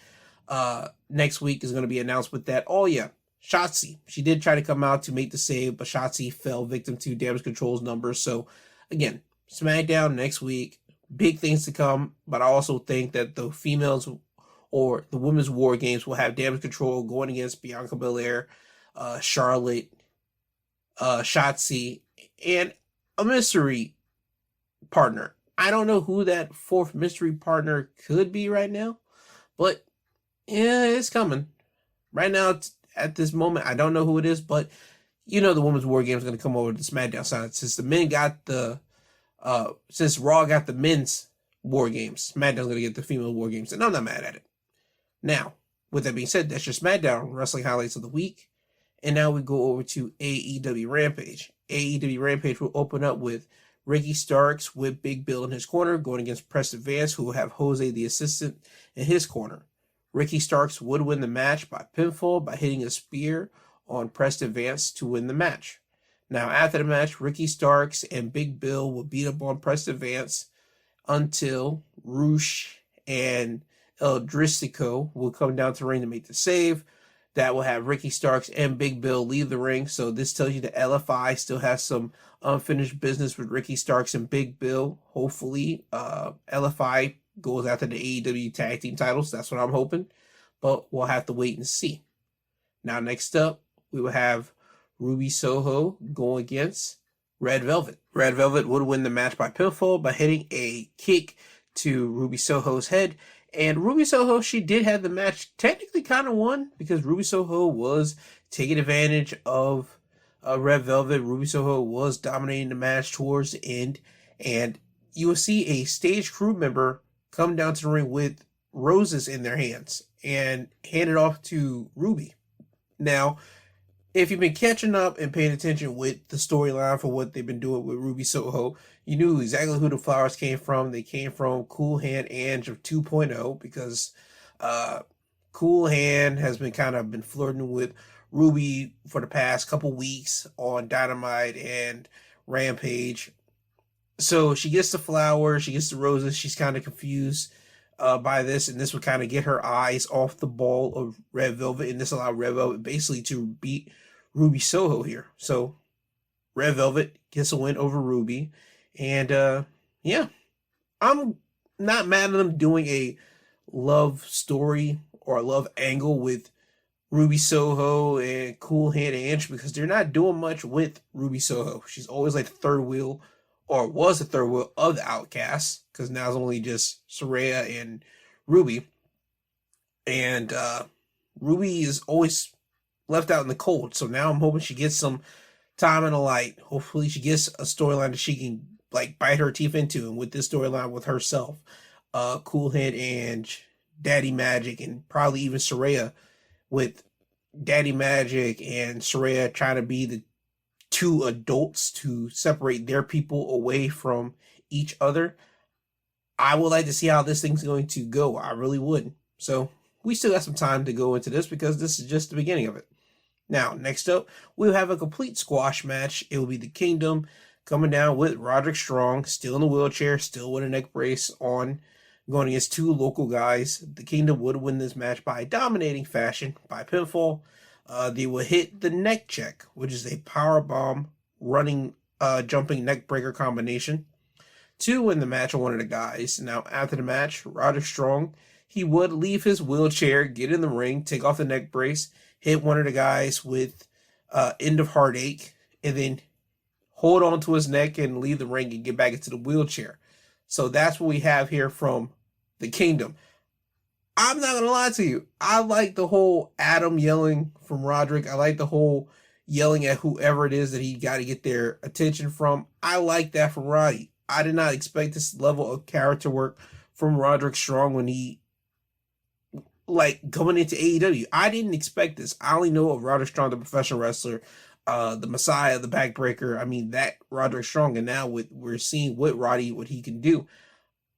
S1: Next week is going to be announced with that. Oh yeah, Shotzi. She did try to come out to make the save, but Shotzi fell victim to Damage Control's numbers. So again, SmackDown next week, big things to come, but I also think that the females or the women's War Games will have Damage Control going against Bianca Belair, Charlotte, Shotzi, and a mystery partner. I don't know who that fourth mystery partner could be right now, but yeah, it's coming. Right now, at this moment, I don't know who it is, but the women's War Games is going to come over to the SmackDown side, since the men got since Raw got the men's War Games, SmackDown's going to get the female War Games, and I'm not mad at it. Now, with that being said, that's your Smackdown wrestling highlights of the week. And now we go over to AEW Rampage. AEW Rampage will open up with Ricky Starks with Big Bill in his corner going against Preston Vance, who will have Jose the assistant in his corner. Ricky Starks would win the match by pinfall by hitting a spear on Preston Vance to win the match. Now, after the match, Ricky Starks and Big Bill will beat up on Preston Vance until Roosh and El Dristico will come down to the ring to make the save. That will have Ricky Starks and Big Bill leave the ring. So this tells you that LFI still has some unfinished business with Ricky Starks and Big Bill. Hopefully, LFI goes after the AEW tag team titles. That's what I'm hoping. But we'll have to wait and see. Now, next up, we will have Ruby Soho go against Red Velvet. Red Velvet would win the match by pinfall by hitting a kick to Ruby Soho's head. And Ruby Soho, she did have the match technically kind of won because Ruby Soho was taking advantage of Red Velvet. Ruby Soho was dominating the match towards the end. And you will see a stage crew member come down to the ring with roses in their hands and hand it off to Ruby. Now, if you've been catching up and paying attention with the storyline for what they've been doing with Ruby Soho, you knew exactly who the flowers came from. They came from Cool Hand Ange of 2.0 because Cool Hand has been flirting with Ruby for the past couple weeks on Dynamite and Rampage. So she gets the flowers, she gets the roses, she's kind of confused by this, and this would kind of get her eyes off the ball of Red Velvet, and this allowed Red Velvet basically to beat Ruby Soho here. So Red Velvet gets a win over Ruby, and yeah, I'm not mad at them doing a love story or a love angle with Ruby Soho and Cool Hand Ange because they're not doing much with Ruby Soho. She's always like the third wheel, or was the third wheel of the Outcasts, because now it's only just Saraya and Ruby. And Ruby is always left out in the cold. So now I'm hoping she gets some time in the light. Hopefully she gets a storyline that she can like bite her teeth into. And with this storyline with herself, Cool Hand Ange, Daddy Magic, and probably even Saraya, with Daddy Magic and Saraya trying to be the two adults to separate their people away from each other. I would like to see how this thing's going to go. I really would. So we still got some time to go into this because this is just the beginning of it. Now, next up, we'll have a complete squash match. It will be the Kingdom coming down with Roderick Strong, still in the wheelchair, still with a neck brace on, going against two local guys. The Kingdom would win this match by dominating fashion, by pinfall. They will hit the neck check, which is a power bomb running, jumping neck breaker combination to win the match on one of the guys. Now, after the match, Roderick Strong, he would leave his wheelchair, get in the ring, take off the neck brace, hit one of the guys with End of Heartache, and then hold on to his neck and leave the ring and get back into the wheelchair. So that's what we have here from the Kingdom. I'm not gonna lie to you. I like the whole Adam yelling from Roderick. I like the whole yelling at whoever it is that he got to get their attention from. I like that from Roddy. I did not expect this level of character work from Roderick Strong when he, like, coming into AEW. I didn't expect this. I only know of Roderick Strong, the professional wrestler, the Messiah, the backbreaker. I mean, that Roderick Strong. And now we're seeing with Roddy what he can do.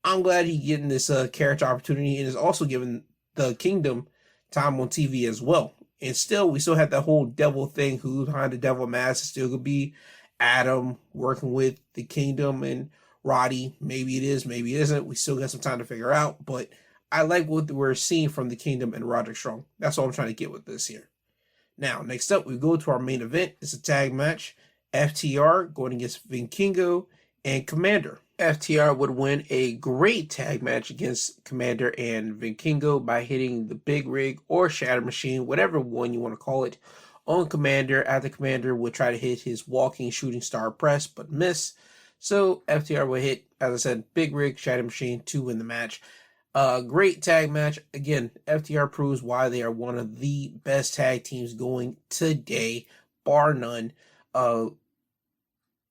S1: I'm glad he's getting this character opportunity, and is also giving the Kingdom time on TV as well. And still, we still have that whole devil thing. Who's behind the devil mask? It still could be Adam working with the Kingdom and Roddy. Maybe it is, maybe it isn't. We still got some time to figure out. But I like what we're seeing from the Kingdom and Roderick Strong. That's all I'm trying to get with this here. Now, next up, we go to our main event. It's a tag match. FTR going against Vikingo and Commander. FTR would win a great tag match against Commander and Vikingo by hitting the Big Rig or Shatter Machine, whatever one you want to call it, on Commander, after Commander would try to hit his walking shooting star press but miss. So FTR would hit, as I said, Big Rig, Shatter Machine to win the match. Great tag match. Again, FTR proves why they are one of the best tag teams going today, bar none.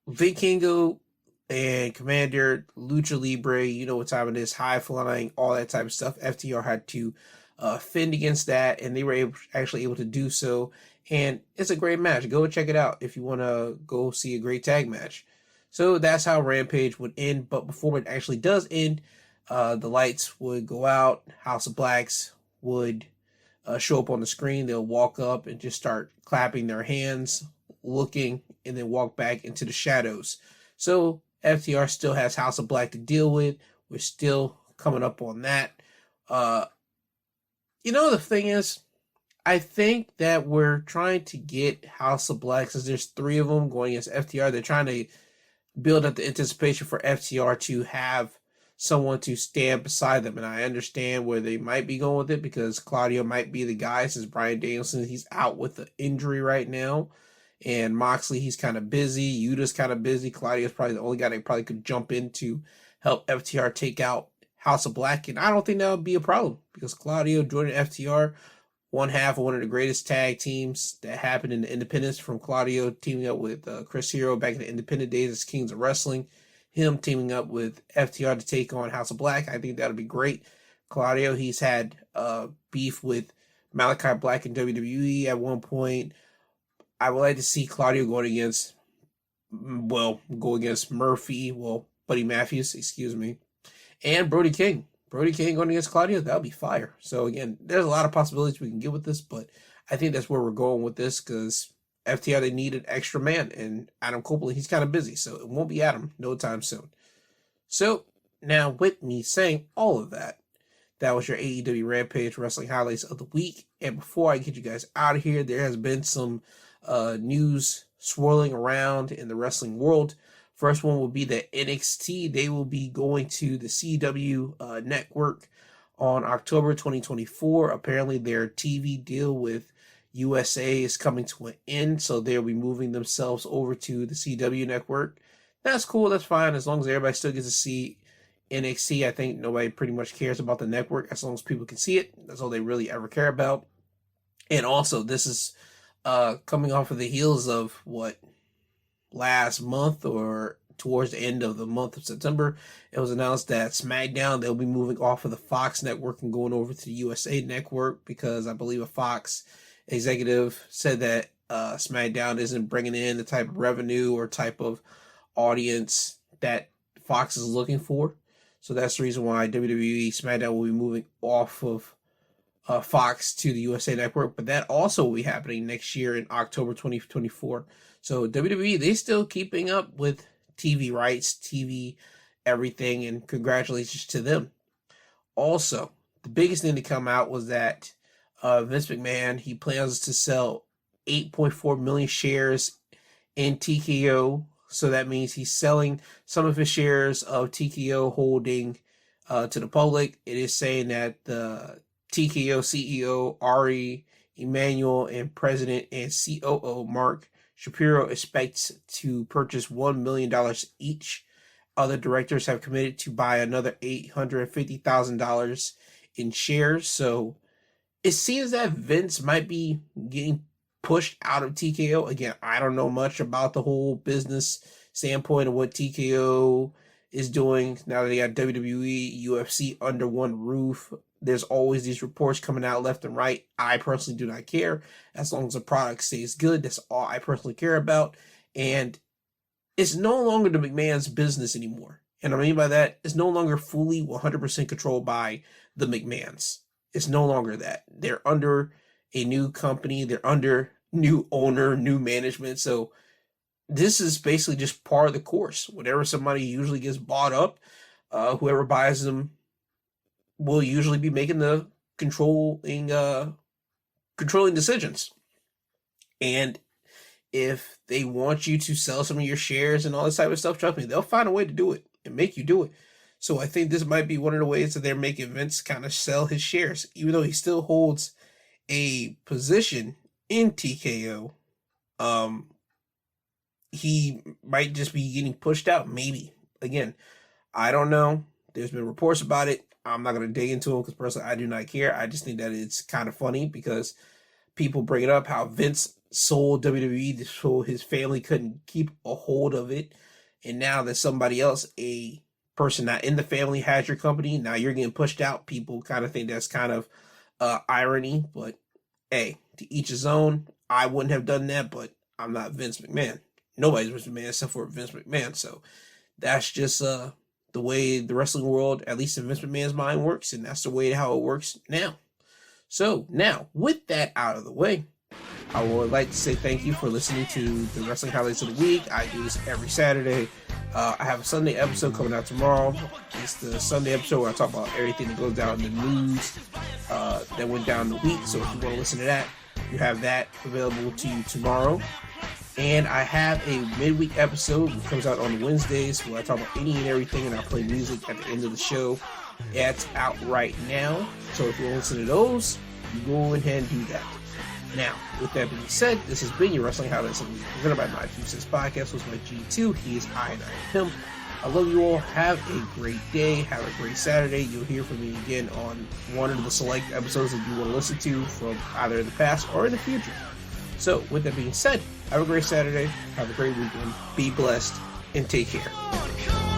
S1: Vikingo and Commander, Lucha Libre, you know what time it is, high flying, all that type of stuff. FTR had to fend against that, and they were actually able to do so. And it's a great match. Go check it out if you want to go see a great tag match. So that's how Rampage would end. But before it actually does end, the lights would go out. House of Blacks would show up on the screen. They'll walk up and just start clapping their hands, looking, and then walk back into the shadows. So FTR still has House of Black to deal with. We're still coming up on that. The thing is, I think that we're trying to get House of Black, since there's 3 of them going against FTR, they're trying to build up the anticipation for FTR to have someone to stand beside them. And I understand where they might be going with it, because Claudio might be the guy, since Bryan Danielson, he's out with the injury right now. And Moxley, he's kind of busy. Yuta's kind of busy. Claudio's probably the only guy that probably could jump in to help FTR take out House of Black. And I don't think that would be a problem, because Claudio joining FTR, one half of one of the greatest tag teams that happened in the independents, from Claudio teaming up with Chris Hero back in the independent days as Kings of Wrestling, him teaming up with FTR to take on House of Black. I think that would be great. Claudio, he's had beef with Malachi Black in WWE at one point. I would like to see Claudio go against Murphy, Buddy Matthews, and Brody King. Brody King going against Claudio, that would be fire. So again, there's a lot of possibilities we can get with this, but I think that's where we're going with this, because FTR, they need an extra man, and Adam Copeland, he's kind of busy, so it won't be Adam no time soon. So now, with me saying all of that, that was your AEW Rampage Wrestling Highlights of the week. And before I get you guys out of here, there has been some news swirling around in the wrestling world. First one will be that NXT, they will be going to the CW network on October 2024. Apparently their TV deal with USA is coming to an end, so they'll be moving themselves over to the CW network. That's cool, that's fine, as long as everybody still gets to see NXT. I think nobody pretty much cares about the network. As long as people can see it, that's all they really ever care about. And also, this is coming off of the heels of last month, or towards the end of the month of September, it was announced that Smackdown, they'll be moving off of the Fox network and going over to the USA network, because I believe a Fox executive said that Smackdown isn't bringing in the type of revenue or type of audience that Fox is looking for. So that's the reason why WWE Smackdown will be moving off of Fox to the USA Network. But that also will be happening next year in October 2024. So WWE, they still keeping up with TV rights, TV everything, and congratulations to them. Also, the biggest thing to come out was that Vince McMahon, he plans to sell 8.4 million shares in TKO. So that means he's selling some of his shares of TKO Holding to the public. It is saying that the TKO CEO Ari Emanuel and President and COO Mark Shapiro expects to purchase $1 million each. Other directors have committed to buy another $850,000 in shares. So it seems that Vince might be getting pushed out of TKO. Again, I don't know much about the whole business standpoint of what TKO is doing now that they got WWE, UFC under one roof. There's always these reports coming out left and right. I personally do not care. As long as the product stays good, that's all I personally care about. And it's no longer the McMahon's business anymore. And I mean by that, it's no longer fully 100% controlled by the McMahons. It's no longer that. They're under a new company. They're under new owner, new management. So this is basically just part of the course. Whenever somebody usually gets bought up, whoever buys them will usually be making the controlling decisions. And if they want you to sell some of your shares and all this type of stuff, trust me, they'll find a way to do it and make you do it. So I think this might be one of the ways that they're making Vince kind of sell his shares, even though he still holds a position in TKO. He might just be getting pushed out, maybe. Again, I don't know. There's been reports about it. I'm not going to dig into them because personally I do not care. I just think that it's kind of funny because people bring it up how Vince sold WWE so his family couldn't keep a hold of it. And now that somebody else, a person not in the family, has your company, now you're getting pushed out. People kind of think that's kind of irony, but hey, to each his own. I wouldn't have done that, but I'm not Vince McMahon. Nobody's Vince McMahon except for Vince McMahon. So that's just the way the wrestling world, at least in Vince McMahon's mind, works, and that's the way how it works now. So now, with that out of the way, I would like to say thank you for listening to the Wrestling Highlights of the Week. I do this every Saturday. I have a Sunday episode coming out tomorrow. It's the Sunday episode where I talk about everything that goes down in the news that went down the week. So if you want to listen to that, you have that available to you tomorrow. And I have a midweek episode that comes out on Wednesdays where I talk about any and everything, and I play music at the end of the show. That's out right now. So if you want to listen to those, you go ahead and do that. Now, with that being said, this has been your Wrestling Highlights of the Week, presented by My 2 Cents Podcast with my G2. He is I and I am him. I love you all. Have a great day. Have a great Saturday. You'll hear from me again on one of the select episodes that you want to listen to from either in the past or in the future. So, with that being said, have a great Saturday. Have a great weekend. Be blessed and take care.